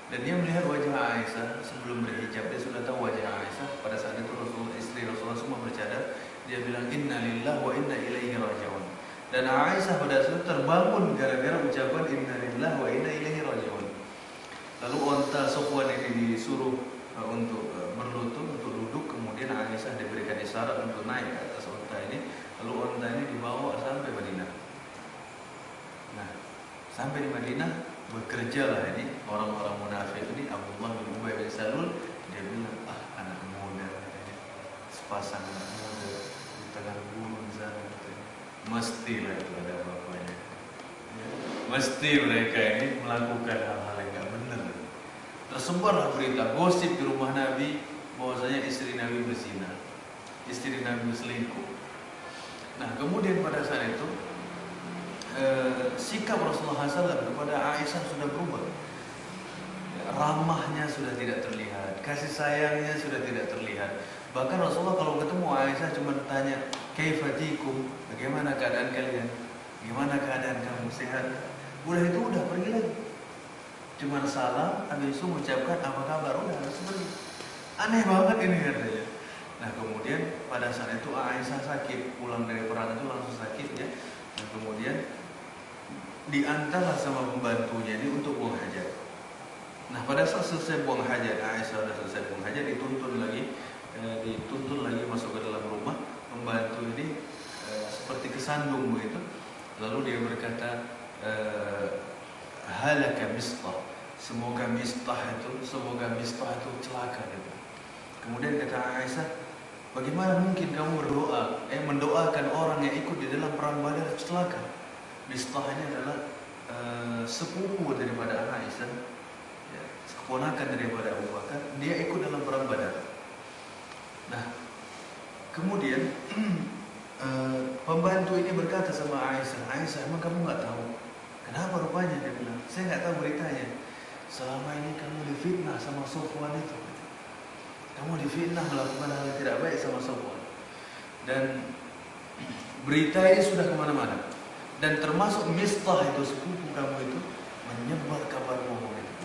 dan dia melihat wajah Aisyah sebelum berhijab. Dia sudah tahu wajah Aisyah. Pada saat itu istri Rasulullah semua bercadar. Dia bilang inna lillahi wa inna ilaihi raji'un. Dan Aisyah pada saat itu terbangun gara-gara ucapan inna lillahi wa inna ilaihi raji'un. Lalu onta Safwan ini disuruh untuk berlutut, untuk duduk. Kemudian Aisyah diberikan isyarat untuk naik ke atas onta ini. Lalu onta ini dibawa sampai Madinah. Nah, sampai di Madinah bekerjalah ini orang-orang munafik ini. Abdullah bin Ubay bin Salul, dia bilang, anak muda, sepasang anak muda di tengah gunung sana, mestilah itu ada bapaknya ya. Mesti mereka ini melakukan hal-hal yang gak benar. Tersebarlah berita, gosip di rumah Nabi bahwasanya istri Nabi berzina, istri Nabi berselingkuh. Nah, kemudian pada saat itu sikap Rasulullah SAW kepada Aisyah sudah berubah. Ramahnya sudah tidak terlihat, kasih sayangnya sudah tidak terlihat. Bahkan Rasulullah kalau ketemu Aisyah cuma tanya, kaifatikum, bagaimana keadaan kalian, gimana keadaan kamu, sehat? Udah itu udah pergi lagi. Cuma salam, habis itu mengucapkan apa kabar, udah harus pergi. Aneh banget ini katanya. Nah, kemudian pada saat itu Aisyah sakit, pulang dari perang itu langsung sakit ya. Dan kemudian diantarlah sama pembantunya ini untuk buang hajat. Nah, pada saat selesai buang hajat, Aisyah sudah selesai buang hajat, dituntun lagi masuk ke dalam rumah. Pembantu ini seperti kesandung begitu. Lalu dia berkata, halaka Mistah, semoga Mistah itu celaka gitu. Kemudian kata Aisyah, bagaimana mungkin kamu mendoakan orang yang ikut di dalam perang Badar celaka? Mistah ini adalah sepupu daripada Aisyah, ya, keponakan daripada Abu Bakar. Dia ikut dalam perang Badar. Nah, kemudian pembantu ini berkata sama Aisyah, Aisyah, emang kamu nggak tahu kenapa rupanya? Dia bilang, saya nggak tahu beritanya. Selama ini kamu difitnah sama Safwan itu. Kamu difitnah melakukan hal yang tidak baik sama Safwan. Dan berita ini sudah kemana-mana. Dan termasuk Mistah itu, sepupu kamu itu, menyebar kabar bohong itu.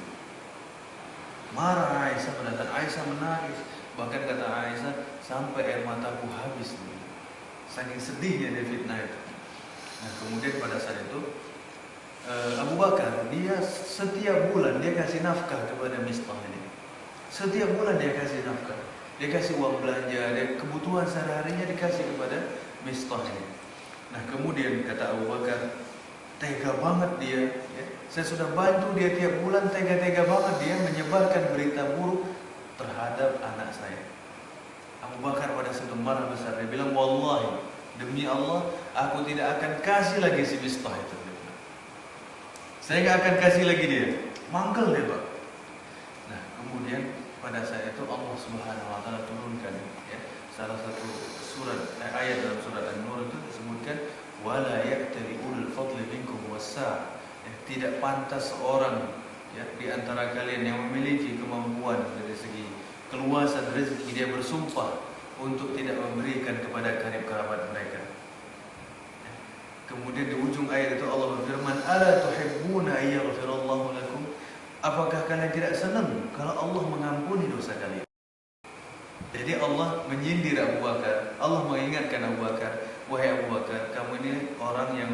Marah Aisyah, pada saat Aisyah menangis. Bahkan kata Aisyah, sampai air mataku habis. Saking sedihnya dia fitnah itu. Nah, kemudian pada saat itu Abu Bakar, dia setiap bulan dia kasih nafkah kepada Mistah ini. Setiap bulan dia kasih nafkah. Dia kasih uang belanja, dia kebutuhan sehari-harinya dikasih kepada Mistah ini. Nah, kemudian kata Abu Bakar, tega banget dia ya. Saya sudah bantu dia tiap bulan, tega-tega banget dia menyebarkan berita buruk terhadap anak saya. Abu Bakar pada saat itu marah besar. Dia bilang, wallahi, demi Allah, aku tidak akan kasih lagi si Mistah itu. Saya gak akan kasih lagi dia. Mangkel dia, Pak. Nah, kemudian pada saat itu Allah Subhanahu wa taala turunkan ya, salah satu ayat dalam surat An-Nur itu disebutkan, wala ya'tali ulul fadli minkum was-sa'. Tidak pantas seorang ya di antara kalian yang memiliki kemampuan dari segi keluasan rezeki, dia bersumpah untuk tidak memberikan kepada karib kerabat mereka. Kemudian di ujung ayat itu Allah berfirman, ala tuhibbuna ayyaghfirallahu lakum, apakah kalian tidak senang kalau Allah mengampuni dosa kalian? Jadi Allah menyindir Abu Bakar, Allah mengingatkan Abu Bakar, wahai Abu Bakar, kamu ini orang yang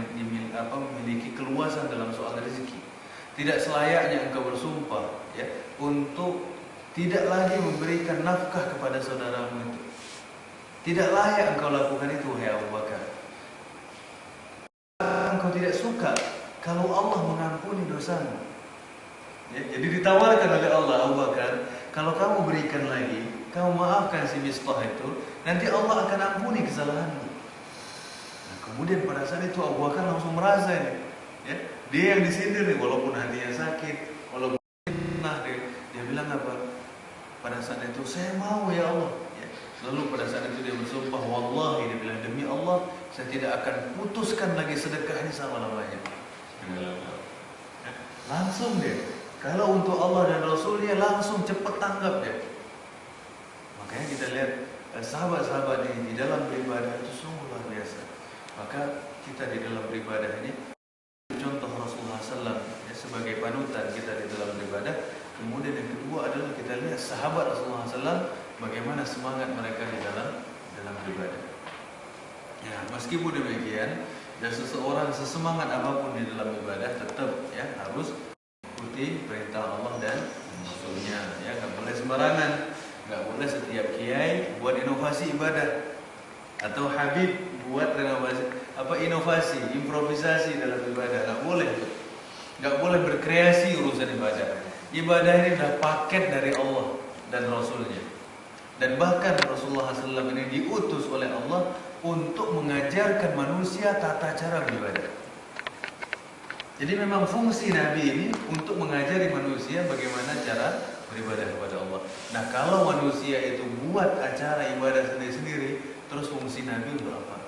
memiliki keluasan dalam soal rezeki. Tidak selayaknya engkau bersumpah ya untuk tidak lagi memberikan nafkah kepada saudaramu itu. Tidak layak engkau lakukan itu, wahai Abu Bakar. Engkau tidak suka kalau Allah mengampuni dosamu. Ya, jadi ditawarkan oleh Allah, Abu Bakar, kalau kamu berikan lagi, kamu maafkan si Mistah itu, nanti Allah akan ampuni kesalahanmu. Nah, kemudian pada saat itu Abu Bakar langsung merasa ini, ya, dia yang disindir nih, walaupun hatinya sakit, walaupun dia bilang apa? Pada saat itu saya mau ya Allah. Ya. Lalu pada saat itu dia bersumpah, wallahi, dia bilang, demi Allah, saya tidak akan putuskan lagi sedekah ini selama-lamanya. Langsung dia. Kalau untuk Allah dan Rasulnya langsung cepat tanggap dia. Makanya kita lihat sahabat-sahabat ini di dalam beribadah itu sungguh luar biasa. Maka kita di dalam beribadah ini contoh Rasulullah SAW ya, sebagai panutan kita di dalam beribadah. Kemudian yang kedua adalah kita lihat sahabat Rasulullah SAW bagaimana semangat mereka di dalam beribadah. Ya, meskipun demikian, dan seseorang sesemangat apapun di dalam ibadah tetap ya harus ikuti perintah Allah dan Rasulnya. Ya, nggak boleh sembarangan, nggak boleh setiap kiai buat inovasi ibadah atau Habib buat inovasi, improvisasi dalam ibadah. Nggak boleh berkreasi urusan ibadah. Ibadah ini sudah paket dari Allah dan Rasulnya. Dan bahkan Rasulullah SAW ini diutus oleh Allah untuk mengajarkan manusia tata cara beribadah. Jadi memang fungsi Nabi ini untuk mengajari manusia bagaimana cara beribadah kepada Allah. Nah, kalau manusia itu buat acara ibadah sendiri-sendiri, terus fungsi Nabi untuk apa?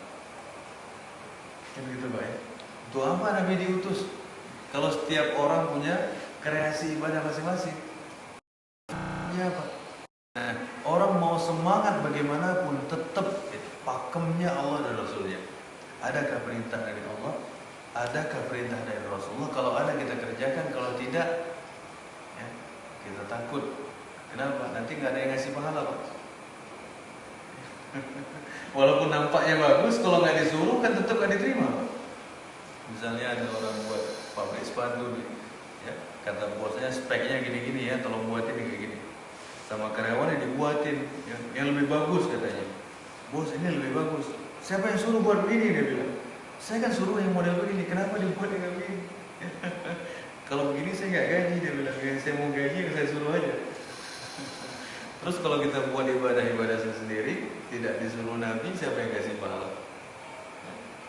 Kan gitu Pak ya? Untuk apa Nabi diutus? Kalau setiap orang punya kreasi ibadah masing-masing, ya Pak. Nah, orang mau semangat bagaimanapun tetap pakemnya Allah dan Rasulnya. Adakah perintah dari Allah? Adakah perintah dari Rasulullah? Kalau ada kita kerjakan, kalau tidak ya, kita takut. Kenapa? Nanti nggak ada yang ngasih pahala Pak. Walaupun nampaknya bagus, kalau nggak disuruh kan tetap nggak diterima Pak. Misalnya ada orang buat pabrik sepatu ya, kata bosnya speknya gini-gini ya, tolong buatin kayak gini. Sama karyawannya dibuatin yang lebih bagus katanya. Bos ini lebih bagus. Siapa yang suruh buat begini? Dia bilang. Saya kan suruh yang model begini. Kenapa dibuat yang begini? Kalau begini saya nggak gaji. Dia bilang. Saya mau gaji saya suruh aja. Terus kalau kita buat ibadah-ibadah sendiri, tidak disuruh Nabi, siapa yang kasih pahala?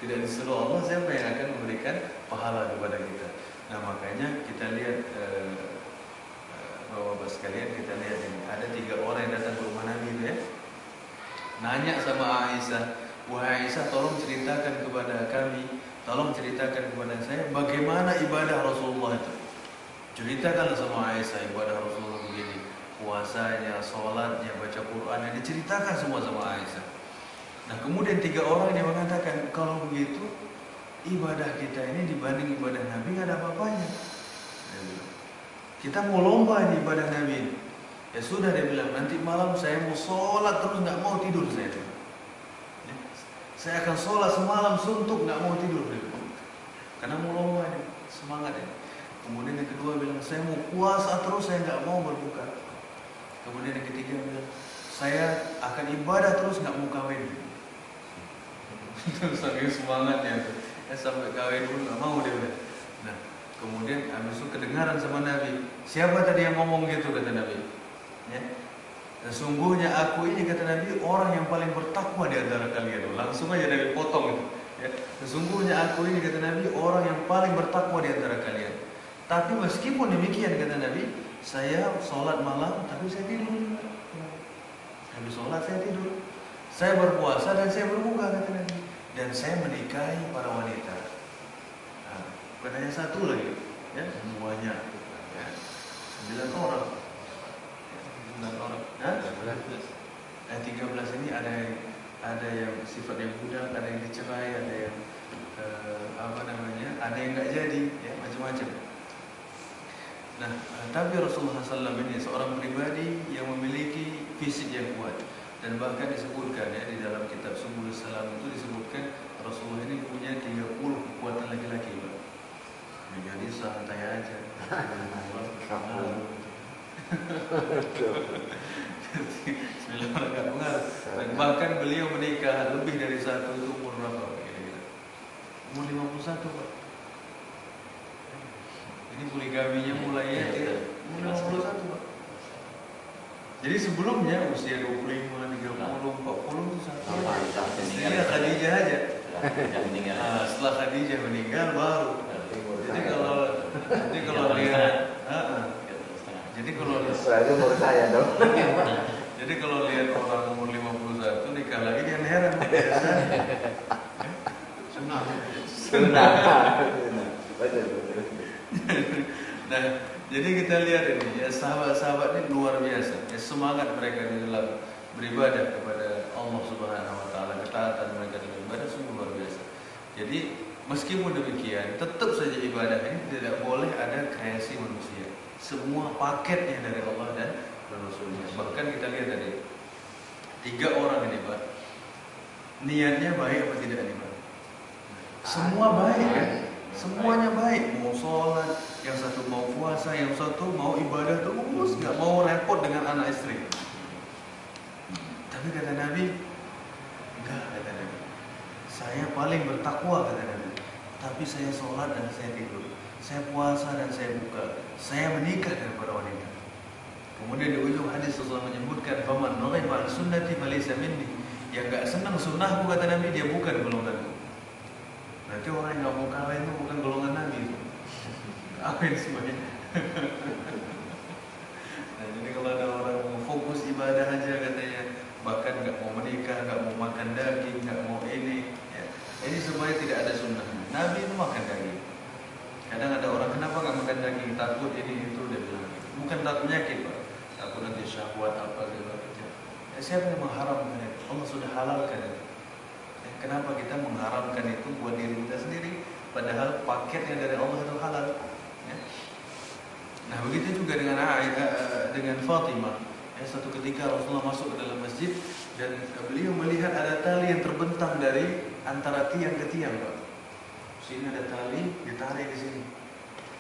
Tidak disuruh Allah, siapa yang akan memberikan pahala kepada kita? Nah makanya kita lihat Bapak-bapak sekalian, kita lihat ini ada 3 orang yang datang ke rumah Nabi itu ya. Nanya sama Aisyah, wahai Aisyah, tolong ceritakan kepada kami, tolong ceritakan kepada saya bagaimana ibadah Rasulullah itu. Ceritakan sama Aisyah ibadah Rasulullah begini, puasanya, sholatnya, baca Qurannya, diceritakan semua sama Aisyah. Nah kemudian 3 orang yang mengatakan kalau begitu ibadah kita ini dibanding ibadah Nabi nggak ada apa-apanya. Kita mau lomba di ibadah Nabi. Ya sudah dia bilang, nanti malam saya mau sholat terus nggak mau tidur saya. Ya, saya akan sholat semalam suntuk nggak mau tidur. Karena mau lomba ini, semangat ya. Kemudian yang kedua bilang, saya mau puasa terus saya nggak mau berbuka. Kemudian yang ketiga bilang, saya akan ibadah terus nggak mau kawin. Saking semangatnya, ya, sampai kawin pun nggak mau dia bilang. Nah, kemudian habis itu kedengaran sama Nabi. Siapa tadi yang ngomong gitu kata Nabi? Ya. Sesungguhnya aku ini kata Nabi orang yang paling bertakwa di antara kalian. Langsung aja Nabi potong itu. Ya. Sesungguhnya aku ini kata Nabi orang yang paling bertakwa di antara kalian. Tapi meskipun demikian kata Nabi, saya sholat malam tapi saya tidur. Habis sholat saya tidur. Saya berpuasa dan saya berbuka kata Nabi. Dan saya menikahi para wanita. Bukan hanya 1 lagi, ya semuanya, ya. 9 orang, ya, 9 orang, ya? 13 ini ada yang sifatnya budak, ada yang dicerai, ada yang ada yang nggak jadi, ya macam-macam. Nah, tapi Rasulullah SAW ini seorang pribadi yang memiliki fisik yang kuat dan bahkan disebutkan ya di dalam kitab Subulus Salam itu disebutkan Rasulullah ini punya 30 kekuatan laki-laki. Jadi santai aja. Bahkan beliau menikah lebih dari 1 itu umur berapa? Umur 51 Pak. Ini poligaminya mulainya umur 51 Pak. Jadi sebelumnya usia 25, 30, 40 itu satu. Istrinya Khadijah aja. Setelah Khadijah meninggal baru. Jadi kalau lihat, jadi kalau lihat orang umur 51 nikah lagi jangan heran. Sunnah. Nah, jadi kita lihat ini ya sahabat-sahabat ini luar biasa. Ya semangat mereka di dalam beribadah kepada Allah Subhanahu wa taala, ketaatan mereka dalam ibadah sungguh luar biasa. Jadi meskipun demikian, tetap saja ibadah ini tidak boleh ada kreasi manusia. Semua paketnya dari Allah dan Rasulnya. Bahkan kita lihat dari 3 orang ini, Pak. Niatnya baik apa tidak nih, Pak? Semua baik kan? Semuanya baik. Mau sholat, yang satu mau puasa, yang satu mau ibadah terus, nggak mau repot dengan anak istri. Tapi kata Nabi, enggak, kata Nabi. Saya paling bertakwa, kata Nabi. Tapi saya sholat dan saya tidur. Saya puasa dan saya buka. Saya menikah dengan para wanita. Kemudian di ujung hadis Rasulullah menyebutkan, "Faman raghiba an sunnati falaysa minni." Yang enggak senang sunnahku, kata Nabi, dia bukan golonganku. Berarti orang yang enggak mau kalah itu bukan golongan Nabi. Apa ini semuanya? Nah, jadi kalau ada orang mau fokus ibadah aja katanya, bahkan enggak mau menikah, enggak mau makan daging, enggak mau ini, ya. Ini supaya tidak ada sunnah. Nabi itu makan daging. Kadang ada orang, kenapa enggak makan daging? Takut ini itu, dia bilang. Bukan takut penyakit, Pak. Takut nanti syahwat apa segala macam. Ya, siapa yang mengharamkan itu? Allah sudah halalkan itu. Ya, kenapa kita mengharamkan itu buat diri kita sendiri? Padahal paketnya dari Allah itu halal. Ya. Nah, begitu juga dengan Fatimah. Ya, suatu ketika Rasulullah masuk ke dalam masjid dan beliau melihat ada tali yang terbentang dari antara tiang ke tiang, Pak. Sini ada tali, ditarik di sini.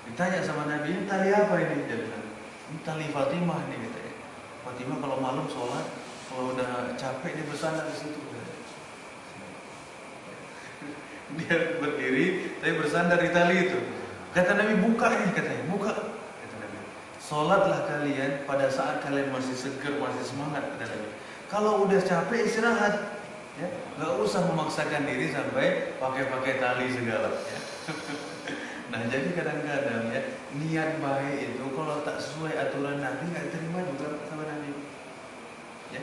Ditanya sama Nabi, ini tali apa ini? Dia bilang, ini tali Fatimah nih, katanya. Fatimah kalau malam sholat, kalau udah capek dia bersandar di situ. Dia berdiri, tapi bersandar di tali itu. Kata Nabi, buka ini, katanya, buka. Kata Nabi, sholatlah kalian pada saat kalian masih seger, masih semangat, kata Nabi. Kalau udah capek istirahat, ya, nggak usah memaksakan diri sampai pakai tali segala. Ya. Nah, jadi kadang-kadang ya niat baik itu kalau tak sesuai aturan Nabi nggak terima juga sama Nabi. Ya,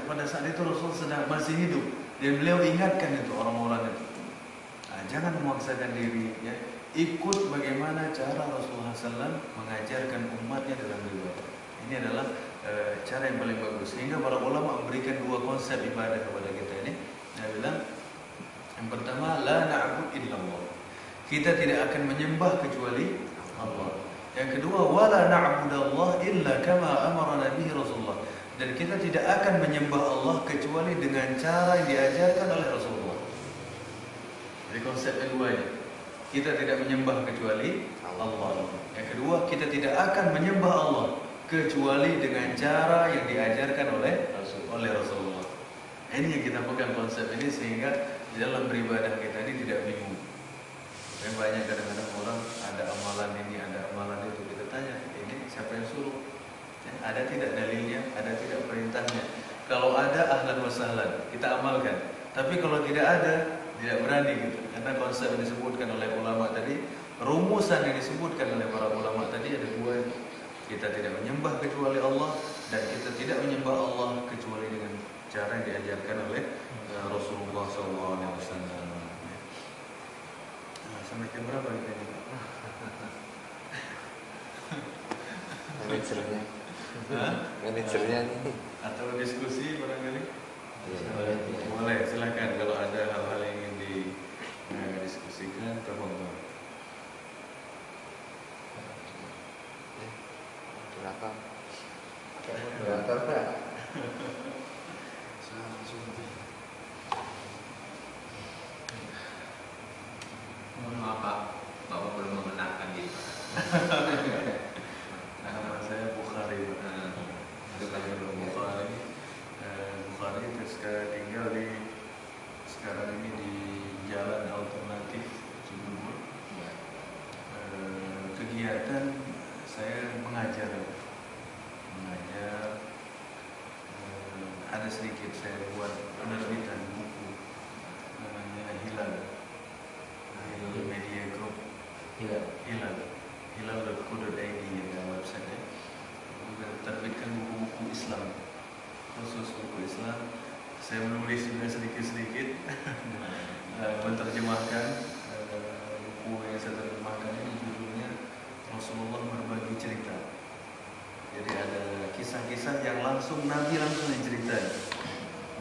pada saat itu Rasul sedang masih hidup dan beliau ingatkan itu orang-orang itu. Nah, jangan memaksakan diri, ya. Ikut bagaimana cara Rasulullah SAW mengajarkan umatnya dalam beribadah. Ini adalah cara yang paling bagus. Sehingga para ulama memberikan 2 konsep ibadah kepada kita ini. Dia bilang, yang pertama, la na'bud illallah. Kita tidak akan menyembah kecuali Allah. Yang kedua, wala na'budallah illa kama amarana bihi Rasulullah. Dan kita tidak akan menyembah Allah kecuali dengan cara yang diajarkan oleh Rasulullah. Jadi konsep kedua ini, kita tidak menyembah kecuali Allah. Yang kedua, kita tidak akan menyembah Allah kecuali dengan cara yang diajarkan oleh Rasulullah. Ini yang kita pegang konsep ini sehingga di dalam beribadah kita ini tidak bingung. Dan banyak kadang-kadang orang ada amalan ini, ada amalan itu, kita tanya, ini siapa yang suruh? Ya, ada tidak dalilnya, ada tidak perintahnya? Kalau ada, ahlan wa sahlan, kita amalkan. Tapi kalau tidak ada, tidak berani gitu. Karena konsep yang disebutkan oleh ulama tadi, rumusan yang disebutkan oleh para ulama tadi ada 2. Kita tidak menyembah kecuali Allah dan kita tidak menyembah Allah kecuali dengan cara yang diajarkan oleh Rasulullah SAW. Sampai jam berapa kita ini? Manajernya nih. Atau diskusi barangkali? Ya, boleh, silakan kalau ada hal-hal yang ingin didiskusikan, termohon. Silakan. Mohon maaf Pak, Bapak belum membenarkan diri Pak. Nama saya Bukhari. Itu kan belum Bukhari terus tinggal sekarang ini di Jalan Alternatif Cibubur. Kegiatan saya mengajar, ada sedikit saya buat penerbitan buku namanya Hilal Media Group. Hilal.co.id ada website-nya. Juga terbitkan buku-buku Islam, khusus buku Islam. Saya menulis juga sedikit-sedikit, menerjemahkan buku yang saya terjemahkan ini judulnya Rasulullah Berbagi Cerita. Jadi ada kisah-kisah yang langsung Nabi langsung diceritain,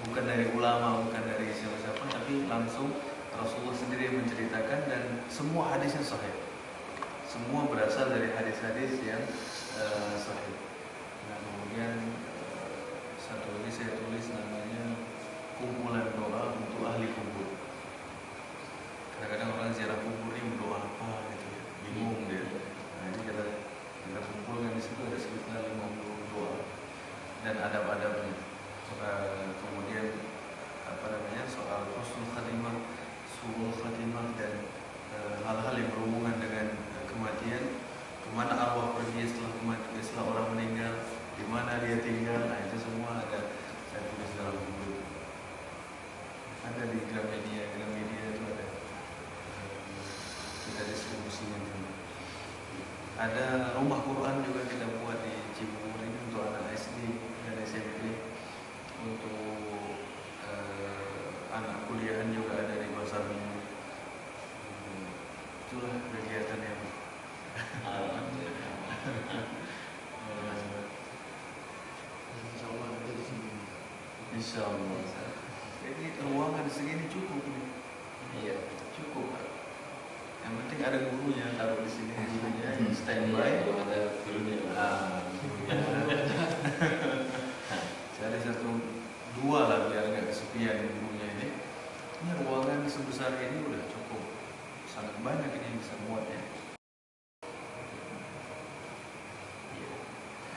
bukan dari ulama, bukan dari siapa-siapa, tapi langsung Rasulullah sendiri yang menceritakan, dan semua hadisnya sahih. Semua berasal dari hadis-hadis yang sahih. Nah, kemudian satu lagi saya tulis namanya kumpulan doa untuk ahli kubur. Kadang-kadang orang ziarah kubur ini berdoa apa gitu ya, bingung dia. Nah, ini kita kumpulkan di situ ada sekitar 50 doa dan adab-adabnya. Kemudian soal husnul khatimah, su'ul khatimah, dan hal-hal yang berhubungan dengan kematian, kemana arwah pergi setelah orang meninggal, di mana dia tinggal. Nah, itu semua ada saya tulis dalam buku. Ada di Gramedia itu ada, kita distribusinya dulu. Ada rumah Quran juga kita buat di Cibubur ini untuk anak SD dan SMP, untuk anak kuliahan juga ada di Pasar Minggu. Itulah kegiatan yang Insya Allah. Jadi ruangan segini cukup nih. Iya, cukup. Yang penting ada gurunya, taruh di sini gurunya, standby. Ada gurunya. Cari 1-2 lah biar nggak kesepian gurunya ini. Ini ruangan sebesar ini udah cukup, sangat banyak ini yang bisa muatnya.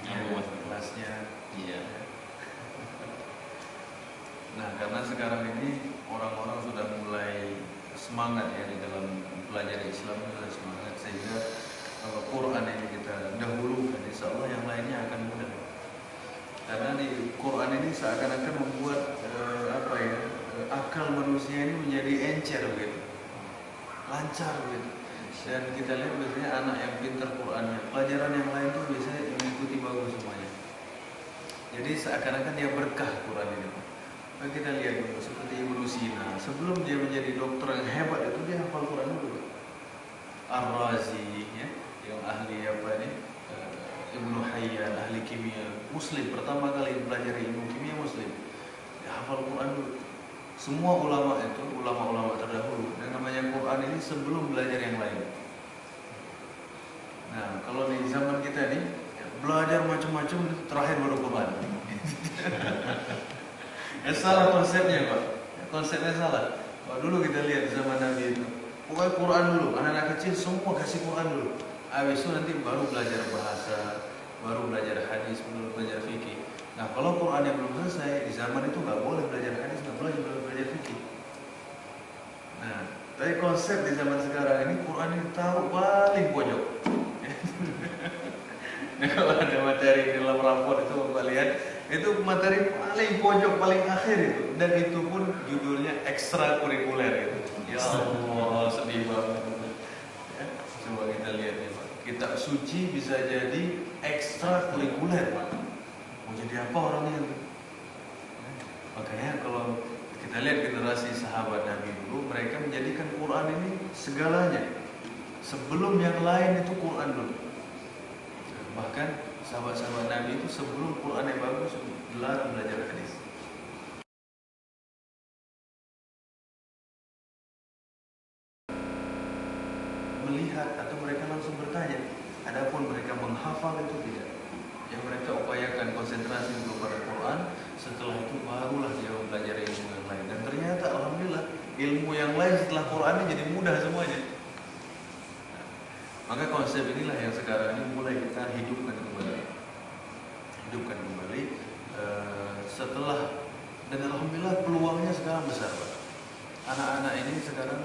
Nyambung kelasnya. Iya. Nah, karena sekarang ini orang-orang sudah mulai semangat ya di dalam belajar Islam, sudah semangat, sehingga kalau Quran ini kita dahulukan, insya Allah yang lainnya akan mudah. Karena di Quran ini seakan-akan membuat akal manusia ini menjadi encer gitu, lancar gitu. Dan kita lihat biasanya anak yang pintar Qurannya, pelajaran yang lain tuh biasanya mengikuti bagus semuanya. Jadi seakan-akan dia berkah Quran ini. Nah, kita lihat dulu seperti Ibnu Sina, sebelum dia menjadi dokter yang hebat itu dia hafal Quran dulu. Ar-Razi ya, yang ahli Ibnu Hayyan, ahli kimia, Muslim, pertama kali belajar ilmu kimia Muslim, dia hafal Quran dulu. Semua ulama itu, ulama-ulama terdahulu, yang namanya Quran ini sebelum belajar yang lain. Nah, kalau di zaman kita nih, belajar macam-macam, terakhir baru Quran. Salah konsepnya Pak, konsepnya salah. Kalau dulu kita lihat di zaman Nabi itu, pokoknya Quran dulu, anak-anak kecil semua kasih Quran dulu. Habis itu nanti baru belajar bahasa, baru belajar hadis, baru belajar fikih. Nah, kalau Quran yang belum selesai, di zaman itu nggak boleh belajar hadis, nggak boleh belajar fikih. Nah, tapi konsep di zaman sekarang ini Quran ini taruh paling pojok. Nah, kalau ada materi di dalam rapor itu Bapak lihat, itu materi paling pojok, paling akhir itu, dan itu pun judulnya ekstrakurikuler itu. Ya Allah, sedih banget. Ya, coba kita lihat nih Pak, kitab suci bisa jadi ekstrakurikuler Pak. Mau jadi apa orangnya? Makanya kalau kita lihat generasi sahabat Nabi dulu, mereka menjadikan Quran ini segalanya. Sebelum yang lain itu Quran dulu. Bahkan sahabat-sahabat Nabi itu sebelum Quran yang bagus dilarang belajar hadis. Melihat atau mereka langsung bertanya. Adapun mereka menghafal itu tidak. Yang mereka upayakan konsentrasi dulu pada Quran, setelah itu barulah dia belajar ilmu yang lain. Dan ternyata alhamdulillah ilmu yang lain setelah Quran ini jadi mudah semuanya. Maka konsep inilah yang sekarang ini mulai kita hidupkan kembali. Setelah, dan alhamdulillah peluangnya sekarang besar Pak. Anak-anak ini sekarang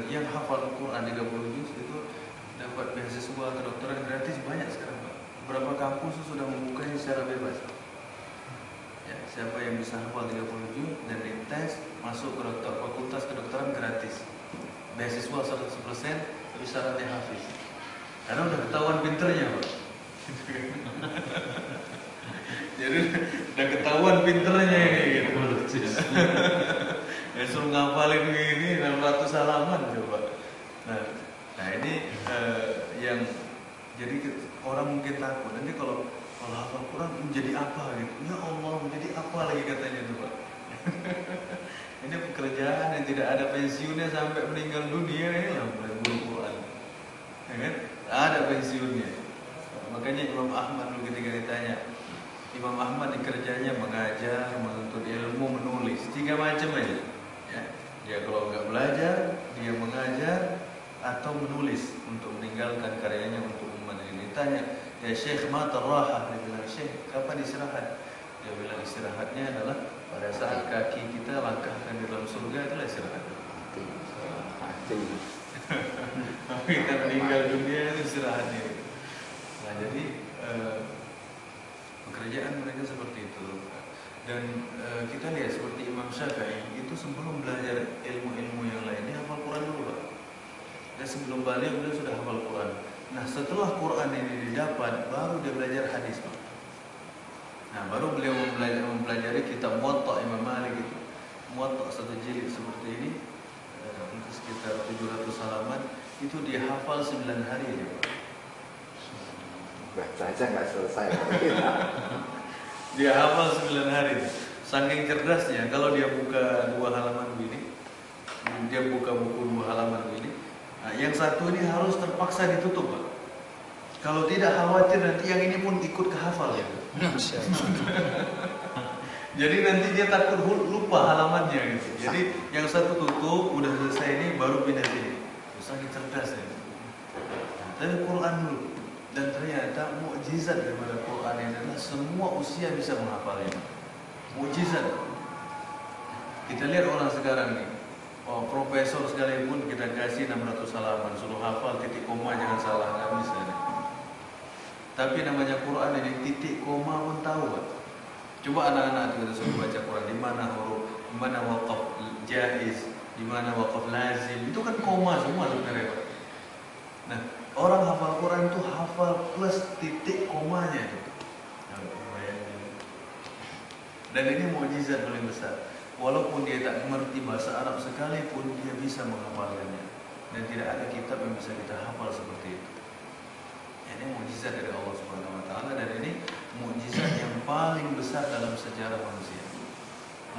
yang hafal Quran 30 juz itu dapat beasiswa kedokteran gratis banyak sekarang Pak. Beberapa kampus sudah membukanya secara bebas. Ya, siapa yang bisa hafal 30 juz dan dites masuk ke fakultas kedokteran gratis. Beasiswa 100%, tapi syaratnya hafiz. Karena udah ketahuan pinternya Pak. Jadi udah ketahuan pinternya ini gitu. Ya suruh ngapalin ini 600 halaman coba. Nah ini yang jadi orang mungkin takut nanti kalau Kalau hafal Quran menjadi apa gitu? Ya Allah, menjadi apa lagi katanya tuh Pak? Ini pekerjaan yang tidak ada pensiunnya sampai meninggal dunia ini lah guru Quran. Ya kan? Ada pensiunnya. Makanya Imam Ahmad dulu ketika ditanya, Imam Ahmad kerjanya mengajar, menuntut ilmu, menulis, 3 macam aja. Ya. Dia kalau nggak belajar, dia mengajar atau menulis untuk meninggalkan karyanya untuk umat ini. Ditanya, ya Syekh mata raha, dia bilang Syekh kapan istirahat? Dia bilang istirahatnya adalah pada saat kaki kita langkahkan di dalam surga, itulah istirahat. Hati. Kita meninggal dunia itu istirahatnya. Nah jadi pekerjaan mereka seperti itu. Dan kita lihat seperti Imam Syafi'i itu sebelum belajar ilmu-ilmu yang lain dia hafal Quran dulu Pak. Dan sebelum balik beliau sudah hafal Quran. Nah setelah Quran ini didapat baru dia belajar hadis Pak. Nah baru beliau mempelajari kitab Muwatta Imam Malik itu. Muwatta satu jilid seperti ini, itu sekitar 700 halaman, itu dia hafal 9 hari aja Pak. Baca nggak selesai. Dia hafal 9 hari. Saking cerdasnya, kalau dia buka 2 halaman begini, dia buka buku 2 halaman begini, nah, yang satu ini harus terpaksa ditutup Pak. Kalau tidak khawatir nanti yang ini pun ikut kehafal ya. Jadi nanti dia takut lupa halamannya gitu. Jadi yang satu tutup, udah selesai ini baru pindah sini. Saking cerdasnya. Nah, tapi Quran dulu. Dan ternyata mukjizat daripada Quran ini adalah semua usia bisa menghafalnya. Mukjizat. Kita lihat orang sekarang nih, profesor sekalipun kita kasih 600 halaman, suruh hafal titik koma jangan salah, nggak bisa nih. Tapi namanya Quran ini titik koma pun tahu Pak. Coba anak-anak kita suruh baca Quran, di mana huruf, di mana waqaf jaiz, di mana waqaf lazim, itu kan koma semua sebenarnya Pak. Nah, orang hafal Quran itu hafal plus titik komanya gitu. Dan ini mukjizat paling besar. Walaupun dia tak mengerti bahasa Arab sekalipun dia bisa menghafalkannya. Dan tidak ada kitab yang bisa kita hafal seperti itu. Ini mukjizat dari Allah Subhanahu wa taala dan ini mukjizat yang paling besar dalam sejarah manusia.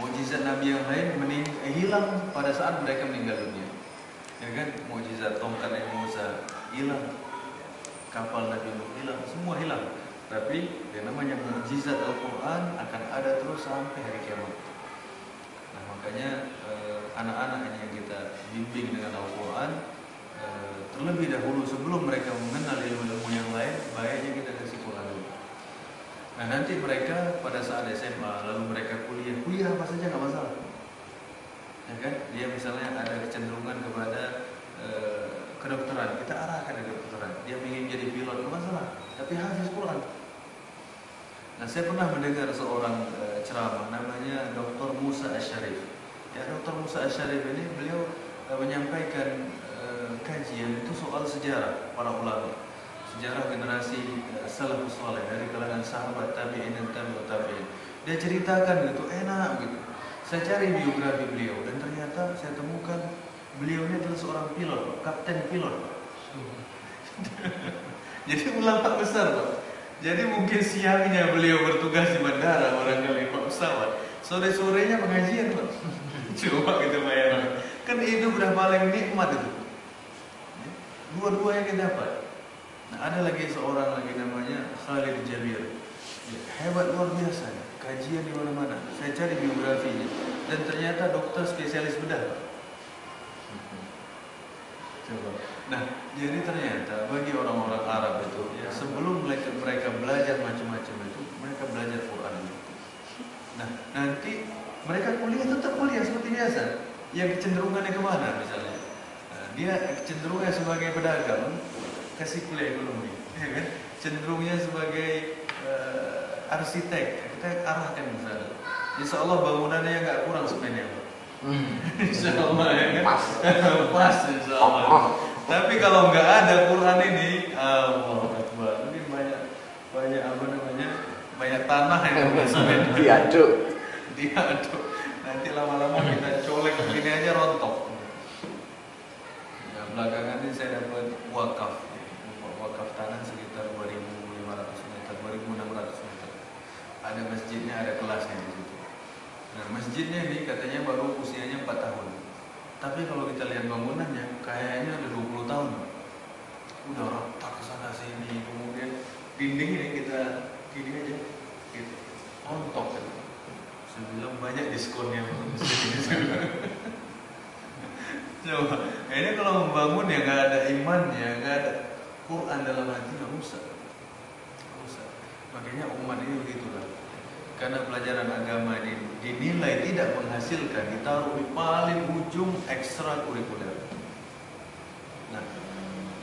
Mukjizat nabi yang lain hilang pada saat mereka meninggal dunia. Ya kan, mukjizat tongkat Nabi Musa hilang, kapal Nabi Nuh hilang, semua hilang. Tapi yang namanya mukjizat Al-Quran akan ada terus sampai hari kiamat. Nah makanya anak-anak ini yang kita bimbing dengan Al-Quran, terlebih dahulu sebelum mereka mengenal ilmu-ilmu yang lain, baiknya kita kasih Quran dulu. Nah nanti mereka pada saat SMA, lalu mereka kuliah apa saja nggak masalah. Ya kan? Dia misalnya ada kecenderungan kepada kedokteran, kita arahkan ke kedokteran. Dia ingin jadi pilot, nggak masalah. Tapi hafiz Quran. Nah, saya pernah mendengar seorang ceramah namanya Dr. Musa Asyarif. Ya, Dr. Musa Asyarif ini beliau menyampaikan kajian itu soal sejarah para ulama, sejarah generasi salafus saleh dari kalangan sahabat tabi'in dan tabi'ut tabi'in. Dia ceritakan gitu, enak gitu. Saya cari biografi beliau dan ternyata saya temukan beliau ini adalah seorang pilot, kapten pilot. Jadi ulama besar Pak. Jadi mungkin siangnya beliau bertugas di bandara, barangkali Pak pesawat. Sore-sorenya pengajian Pak. Coba kita bayangkan. Kan hidup udah paling nikmat itu. Dua-duanya kita dapat. Nah ada lagi seorang lagi namanya Khalid Jabir. Hebat luar biasa. Kajian di mana-mana. Saya cari biografinya dan ternyata dokter spesialis bedah. Coba. Nah, jadi ternyata bagi orang-orang Arab itu, ya, sebelum mereka belajar macam-macam itu, mereka belajar Quran. Nah, nanti mereka kuliah tetap kuliah seperti biasa. Yang kecenderungannya kemana misalnya? Nah, dia cenderungnya sebagai pedagang, kasih kuliah ekonomi, ya kan? Cenderungnya sebagai arsitek, kita arahkan ke sana. Insya Allah bangunannya nggak kurang semennya. Insya Allah ya kan? Pas insya Allah. Tapi kalau nggak ada Quran ini, Allah Akbar. Ini banyak apa namanya? Banyak tanah yang semen. Diaduk. Nanti lama-lama kita colek begini aja rontok. Ya, belakangan ini saya dapat wakaf tanah sekitar 2.500 meter, 2.600 katanya baru usianya 4 tahun. Tapi kalau kita lihat bangunannya kayaknya ada 20 tahun. Udah retak ke sana sini, kemudian dinding ini kita gini aja gitu. Ontok kan. Saya bilang banyak diskonnya untuk masjid ini. Coba, ini kalau membangun ya nggak ada imannya, nggak ada Quran dalam hati, nggak rusak. Makanya umat ini begitulah. Karena pelajaran agama ini dinilai tidak menghasilkan, ditaruh di paling ujung ekstrakurikuler. Nah,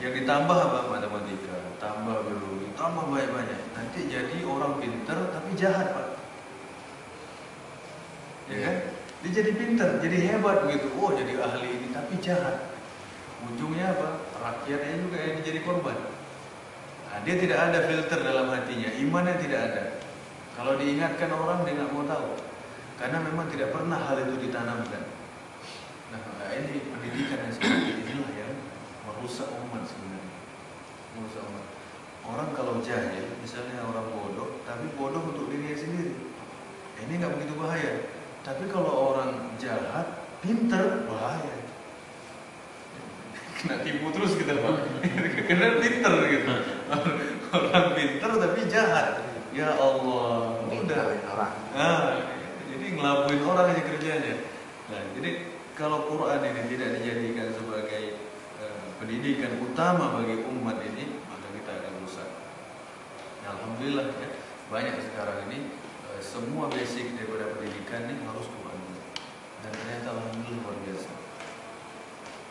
yang ditambah apa? Matematika, tambah biologi, tambah banyak-banyak. Nanti jadi orang pintar tapi jahat, Pak. Ya kan? Dia jadi pintar, jadi hebat begitu. Oh, jadi ahli ini tapi jahat. Ujungnya apa? Rakyatnya juga yang jadi korban. Nah, dia tidak ada filter dalam hatinya, imannya tidak ada. Kalau diingatkan orang dia nggak mau tahu, karena memang tidak pernah hal itu ditanamkan. Nah, ini pendidikan yang seperti inilah yang merusak umat sebenarnya. Merusak umat. Orang kalau jahil, misalnya orang bodoh, tapi bodoh untuk dirinya sendiri, ini nggak begitu bahaya. Tapi kalau orang jahat, pintar, bahaya. Kena tipu terus kita, Pak. Karena pintar gitu. Orang pintar tapi jahat. Ya Allah, udah. orang. Nah, jadi ngelabuin orang aja kerjanya. Nah, jadi kalau Quran ini tidak dijadikan sebagai pendidikan utama bagi umat ini, maka kita akan rusak. Nah, alhamdulillah ya, banyak sekarang ini semua basic daripada pendidikan ini harus Quran. Dan ternyata alhamdulillah luar biasa.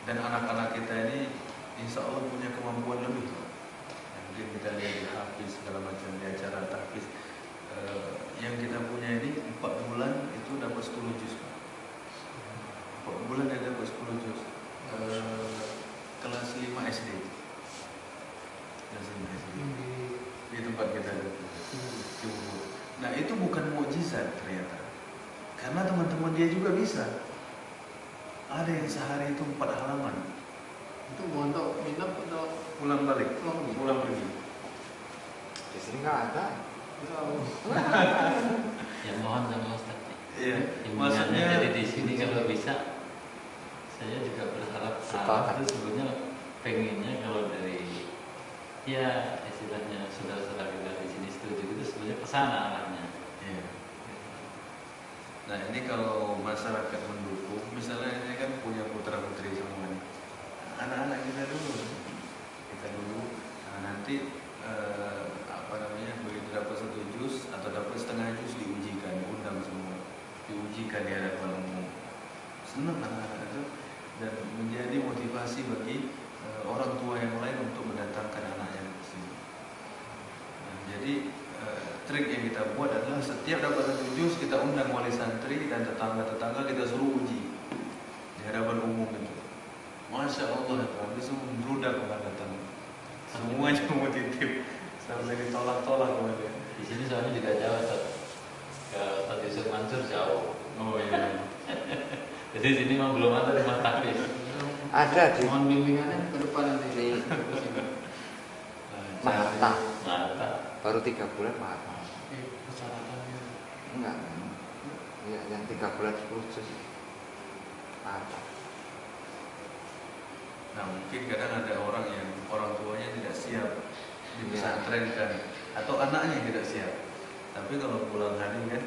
Dan anak-anak kita ini insya Allah punya kemampuan lebih. Mungkin kita lihat di Hafiz segala macam di acara tahfiz. Yang kita punya ini 4 bulan itu dapat 10 juz. 4 bulan dia dapat 10 juz. Kelas 5 SD. Kelas 5 SD. Di tempat kita ada. Nah, itu bukan mukjizat ternyata. Karena teman-teman dia juga bisa. Ada yang sehari itu 4 halaman. Itu mau untuk minum atau Pulang balik, pulang pergi. Di sini nggak ada. Ya mohon sama Ustaz. Iya, Maksudnya jadi di sini kalau bisa, saya juga berharap Sepakat. itu sebenarnya pengennya kalau dari ya istilahnya saudara-saudara kita di sini setuju itu sebenarnya kesana arahnya. Iya. Nah, ini kalau masyarakat mendukung, misalnya ini kan punya putra putri semua nih. Anak-anak kita dulu, nah, nanti begitu dapat 1 juz atau dapat setengah juz diujikan, diundang semua, diujikan di hadapan umum. Senang anak-anak itu dan menjadi motivasi bagi orang tua yang lain untuk mendatangkan anaknya ke sini. Nah, jadi trik yang kita buat adalah setiap dapat 1 juz kita undang wali santri dan tetangga-tetangga kita suruh uji di hadapan umum itu. Masya Allah, habis itu membludak orang datang. Semuanya mau titip sampai ditolak-tolak sama dia. Di sini soalnya juga jauh Ustaz. Ke Ustaz Yusuf Mansur jauh. Oh iya. Jadi sini mah belum ada rumah tahfiz. Ada di mohon bimbingannya ke depan nanti. di Nah, Mata. Mata. Baru 3 bulan Mata. Persyaratannya. Enggak. Ya, yang 3 bulan 10 juz. Mata. Nah, mungkin kadang ada orang yang orang tuanya tidak siap dipesantrenkan atau anaknya yang tidak siap. Tapi kalau pulang hari kan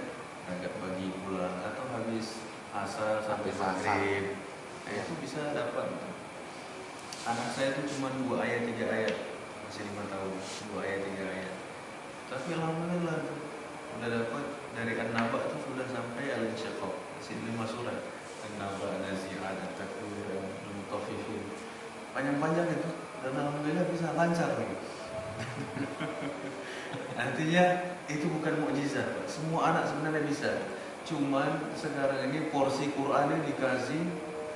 agak pagi pulang atau habis asar sampai Habis asar. maghrib, itu bisa dapat. Anak saya itu cuma 2 ayat 3 ayat, masih 5 tahun, 2 ayat 3 ayat. Tapi alhamdulillah udah dapat dari An-Naba itu sudah sampai Al-Insyiqaq, masih 5 surat. An-Naba, Nazi'at, At-Takwir, Al-Mutaffifin. Panjang-panjang itu dan alhamdulillah bisa lancar lagi. Artinya itu bukan mukjizat, Pak. Semua anak sebenarnya bisa. Cuman sekarang ini porsi Qur'annya dikasih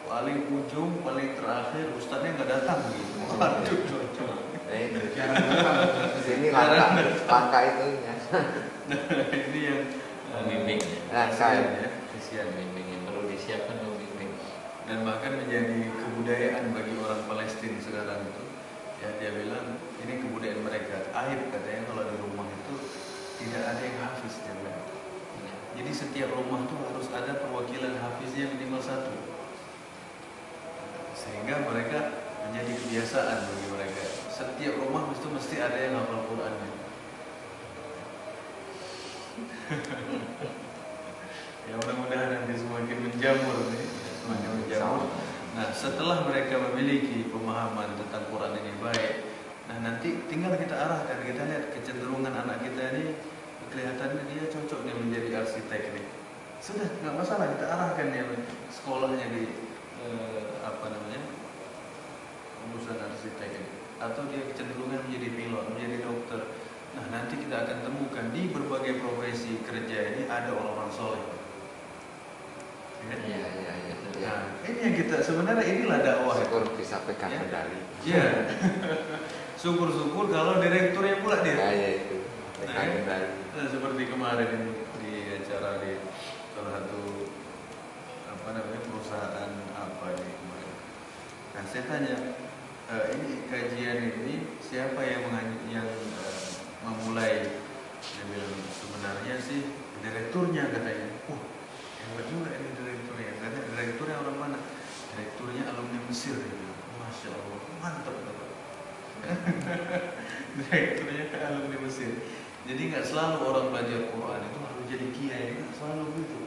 paling ujung, paling terakhir, ustadznya nggak datang gitu. Waduh, cocok. Sini langkah itu ya. Ini yang Pembimbing. Nah, kesian ya, kesian. Pembimbing yang perlu disiapkan pembimbing. Dan bahkan menjadi kebudayaan bagi orang Palestina sekarang itu. Ya, dia bilang ini kebudayaan mereka. Aib katanya kalau di rumah itu tidak ada yang hafiz dia bilang. Jadi setiap rumah tuh harus ada perwakilan hafiznya minimal satu, sehingga mereka menjadi kebiasaan bagi mereka. Setiap rumah mesti ada yang hafal Qurannya. Ya mudah-mudahan nanti semakin menjamur nih, semakin menjamur. Nah setelah mereka memiliki pemahaman tentang Quran ini baik, nah nanti tinggal kita arahkan, kita lihat kecenderungan anak kita ini, kelihatannya dia cocok nih menjadi arsitek nih. Sudah nggak masalah, kita arahkan dia sekolahnya di urusan arsitek ini. Atau dia kecenderungan menjadi pilot, menjadi dokter. Nah nanti kita akan temukan di berbagai profesi kerja ini ada orang-orang soleh. Iya. Nah, ini yang kita sebenarnya inilah dakwah. Syukur bisa pegang Ya. kendali. Iya. Syukur-syukur kalau direkturnya pula dia. Ya itu pegang Nah, kendali. Nah, seperti kemarin di acara di salah satu perusahaan apa ini kemarin. Nah saya tanya, ini kajian ini siapa yang memulai? Dia bilang sebenarnya sih direkturnya katanya. Hebat juga ini direkturnya. Katanya direkturnya orang mana? Direkturnya alumni Mesir. Dia bilang, Masya Allah, mantap. Direkturnya alumni Mesir. Jadi nggak selalu orang belajar Quran itu harus jadi kiai, nggak selalu gitu.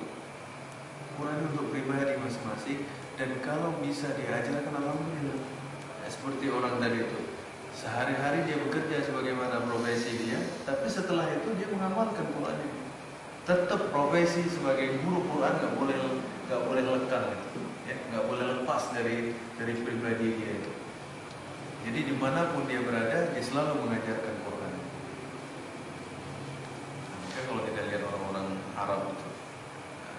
Quran untuk pribadi masing-masing, dan kalau bisa diajarkan alhamdulillah. Ya, seperti orang tadi itu, sehari-hari dia bekerja sebagaimana profesi dia, tapi setelah itu dia mengamalkan Quran ini. Tetap profesi sebagai guru Quran nggak boleh lekang gitu. Ya, nggak boleh lepas dari pribadi dia itu. Jadi dimanapun dia berada, dia selalu mengajarkan Quran. Nah, maka kalau kita lihat orang-orang Arab itu,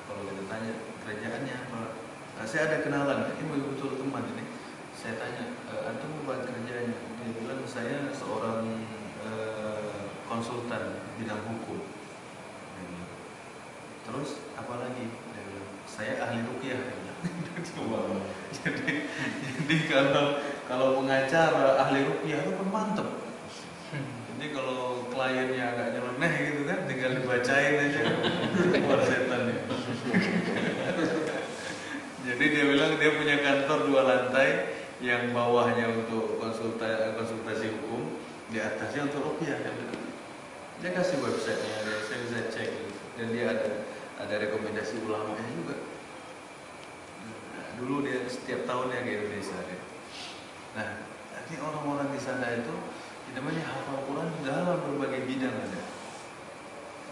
kalau kita tanya kerajaannya apa, saya ada kenalan, ini betul-betul teman ini. Saya tanya, antum buat kerjanya? Dia bilang saya seorang konsultan bidang hukum. Terus apa lagi? Dia bilang, saya ahli ruqyah. Jadi kalau pengacara ahli ruqyah itu kan mantep. Jadi kalau kliennya agak nyeleneh gitu kan, tinggal dibacain aja keluar setannya. Jadi dia bilang dia punya kantor 2 lantai, yang bawahnya untuk konsultasi hukum, di atasnya untuk ruqyah. Dia kasih websitenya, saya bisa cek gitu. Dan dia ada rekomendasi ulamanya juga. Nah, dulu dia setiap tahunnya ke Indonesia dia. Nah, nanti orang-orang di sana itu namanya hafal Quran dalam berbagai bidang ada.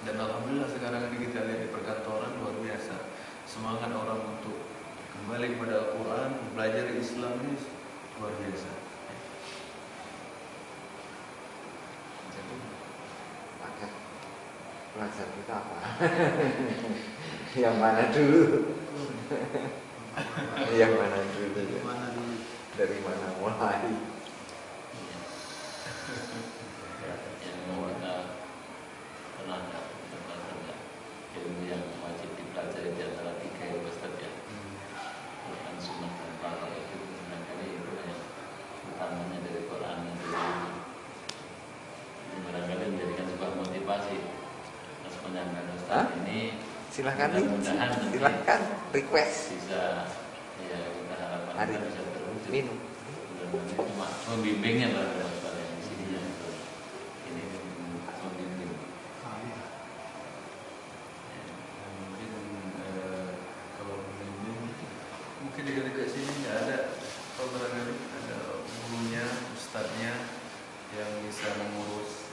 Dan alhamdulillah sekarang ini kita lihat di perkantoran luar biasa. Semangat orang untuk kembali kepada Al-Quran, belajar Islam ini luar biasa. Jadi paket pelajar kita apa? Yang mana dulu? Yang mana dulu? Dari mana mulai? Yang kita pernah ilmu yang wajib dipelajari di antara 3 ya Ustaz ya. Quran, Sunnah, dan Falak itu barangkali itu yang utamanya dari Quran dan dari ini barangkali menjadikan sebuah motivasi atas penyampaian Ustaz ini. Silahkan Mudah-mudahan nanti silahkan request bisa ya kita harapkan hari kita bisa terwujud. minum. Mudah-mudahan cuma membimbingnya barangkali Ustaz yang di sini yang ini membimbing. Mungkin kalau ini mungkin di dekat sini nggak ada, kalau barangkali ada gurunya, ustadznya yang bisa mengurus.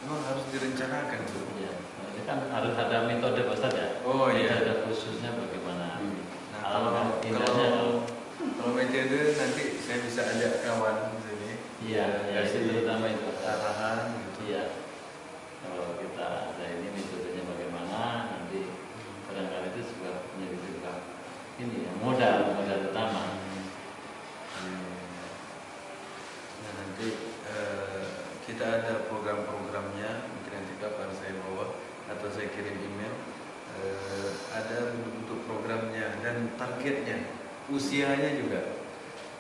Memang harus direncanakan tuh. Ya, ini kan harus ada metode Ustaz ya. Oh iya. Metode khususnya bagaimana. Nah, Alangkah indahnya kalau metode nanti saya bisa ajak kawan di sini. iya, ya itu Kasih terutama itu arahan gitu. Iya. Kalau kita ada ini metodenya bagaimana nanti barangkali itu juga menjadi sebuah ini ya modal utama. Nah nanti kita ada program-programnya, mungkin nanti kapan saya bawa atau saya kirim email. Ada bentuk programnya dan targetnya, usianya juga.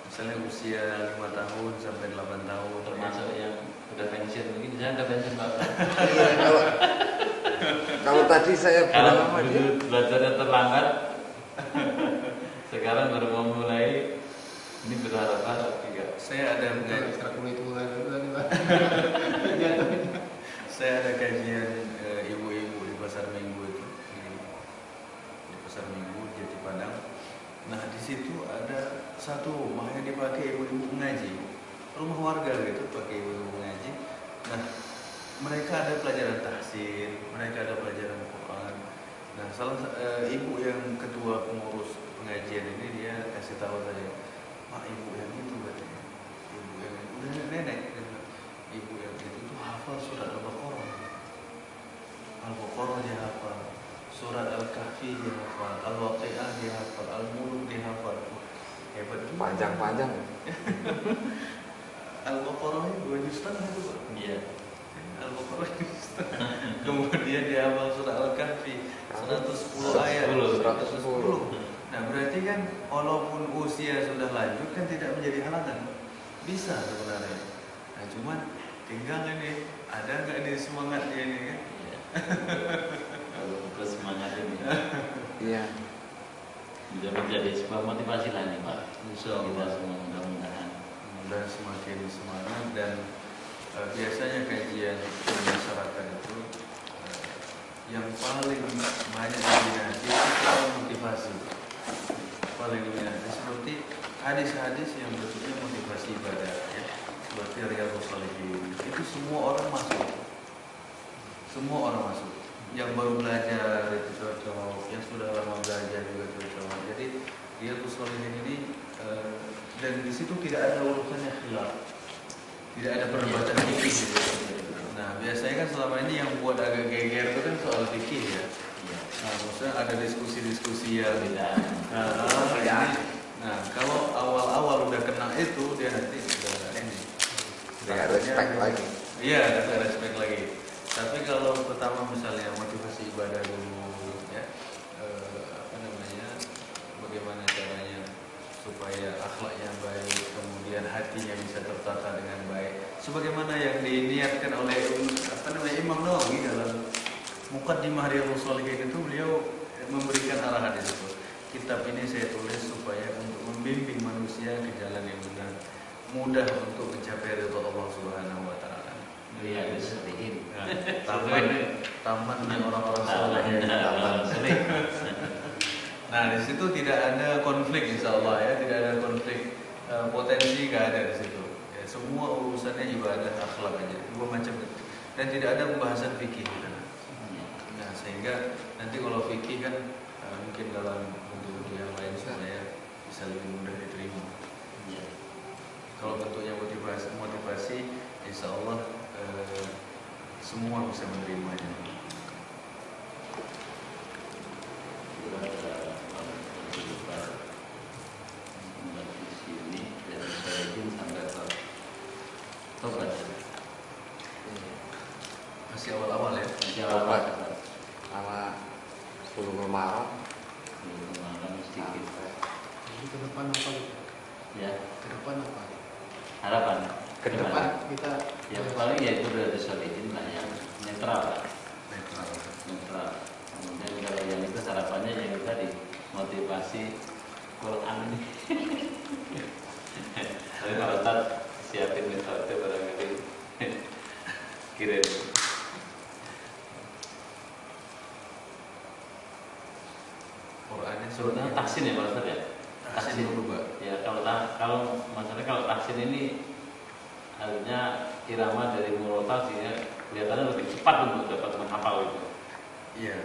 Misalnya usia 5 tahun sampai 8 tahun. Termasuk yang udah pensiun mungkin saya udah pensiun Pak. Iya, kalau Kalau tadi saya bilang Kalau sama dia, dulu belajarnya terlambat, sekarang baru mau mulai, ini berharap-harap juga. Saya ada Itu ngaji, ekstrakurikuler itu tadi Pak. saya ada kajian ibu-ibu di pasar Minggu itu di pasar Minggu Jati Padang. Nah di situ ada satu rumah yang dipakai ibu-ibu mengaji, rumah warga gitu pakai ibu-ibu mengaji. Nah mereka ada pelajaran tahsin, mereka ada pelajaran Quran. Nah ibu yang ketua pengurus pengajian ini dia kasih tahu saya, Pak ibu yang itu katanya, ibu yang itu udah nenek, ibu yang itu tuh hafal surat Al-Baqarah, Al-Baqarah dia hafal, surat Al-Kahfi dia hafal, Al-Waqi'ah dia hafal, Al-Mulk dia hafal. Hebat juga. panjang-panjang. Al-Baqarah itu 2 juz setengah itu Pak. Iya. Al-Baqarah 2 juz setengah. Kemudian dia hafal surat Al-Kahfi 110 ayat. 110. Nah berarti kan walaupun usia sudah lanjut kan tidak menjadi halangan, bisa sebenarnya. Nah cuman tinggal ini ada nggak nih semangatnya ini kan? Iya. Kalau terus semangat ini Iya. bisa menjadi sebuah motivasi lah nih Pak. Insya Kita Allah. semua mudah-mudahan. Dan semakin semangat dan biasanya kajian masyarakat itu yang paling banyak diminati itu soal motivasi, paling diminati seperti hadis-hadis yang bentuknya motivasi ibadah ya, seperti Riyadhus Shalihin itu semua orang masuk, yang baru belajar itu cocok, yang sudah lama belajar juga cocok. Jadi Riyadhus Shalihin ini dan di situ tidak ada urusannya khilaf, tidak ada perdebatan fikih gitu. Nah biasanya kan selama ini yang buat agak geger itu kan soal fikih ya. Iya. Nah maksudnya ada diskusi-diskusi yang Beda. nah kalau awal-awal udah kena itu dia nanti udah ini. Nggak respect lagi. Iya, nggak respect lagi. Tapi kalau pertama misalnya motivasi ibadah dulu, ya, apa namanya, bagaimana caranya supaya akhlaknya baik, kemudian hatinya bisa tertata dengan baik, sebagaimana yang diniatkan oleh apa namanya Imam Nawawi dalam Muqaddimah Riyadhus Shalihin itu beliau memberikan arahan di situ. Kitab ini saya tulis supaya untuk membimbing manusia ke jalan yang benar, mudah untuk mencapai ridha Allah Subhanahu wa taala. Riyadhus Shalihin. Nah, tamannya orang-orang saleh. Nah, di situ tidak ada konflik insya Allah ya, tidak ada konflik potensi nggak ada di situ. Ya, semua urusannya ibadah akhlak aja, 2 macam itu. Dan tidak ada pembahasan fikih di sana. Nah, sehingga nanti kalau fikih kan mungkin dalam bentuk-bentuk yang lain supaya bisa lebih mudah diterima. Iya. Kalau bentuknya motivasi, insya Allah semua bisa menerimanya. Kita ada di sini dari Shalihin sampai ke Tobat. Masih awal-awal ya. Jawaban Sama 10 Maret. malam sedikit. Jadi ke depan apa gitu? Ya, Ke depan apa? harapan Ke Ke depan kita ya paling ya itu dari Shalihin lah yang netral. Netral. Netral. Kemudian kalau yang itu harapannya yang tadi motivasi Quran ini. Tapi kalau tak siapin metode barangkali kirim. Qurannya Sebenarnya taksin ya Pak Ustaz ya. Tahsin dulu Pak. Ya kalau masalahnya kalau taksin ini harusnya irama dari murotal sih ya kelihatannya lebih cepat untuk dapat menghafal itu. Iya.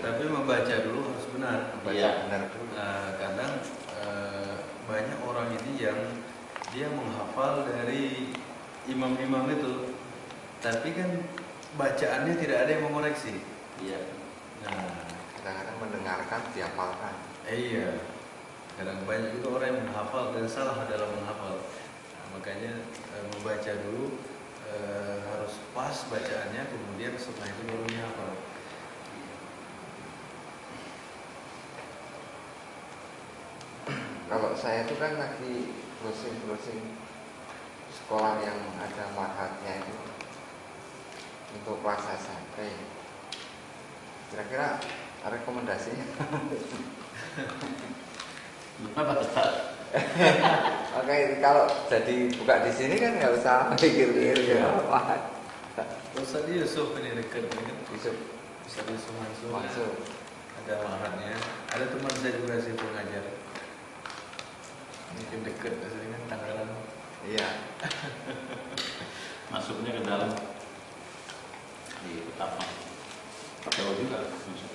Tapi membaca dulu harus benar. Baca Iya. benar dulu. Kadang banyak orang ini yang dia menghafal dari imam-imam itu, tapi kan bacaannya tidak ada yang mengoreksi. Iya. Nah, Kadang-kadang mendengarkan, dihafalkan. iya. Kadang banyak juga orang yang menghafal dan salah dalam menghafal. Nah, makanya membaca dulu harus pas bacaannya, kemudian setelah itu baru dihafal. Kalau saya itu kan lagi closing sekolah yang ada marhatnya itu untuk kelas SMP. Kira-kira rekomendasinya? Apa tetap? Oke, kalau jadi buka di sini kan nggak usah mikir-mikir ya apa. Ustaz Yusuf ini dekat dengan Yusuf Ustaz Yusuf Mansur. masuk. Ada maharnya. Ada teman saya juga sih pengajar. Mungkin dekat dengan Tangerang. Iya. Masuknya ke dalam di Ketapang. Jauh juga masuknya.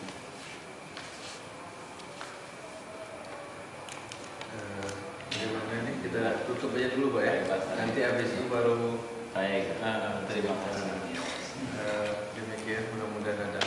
Bagaimana ini kita tutup aja dulu Pak ya. Nanti habis itu baru Baik. terima kasih. Demikian mudah-mudahan ada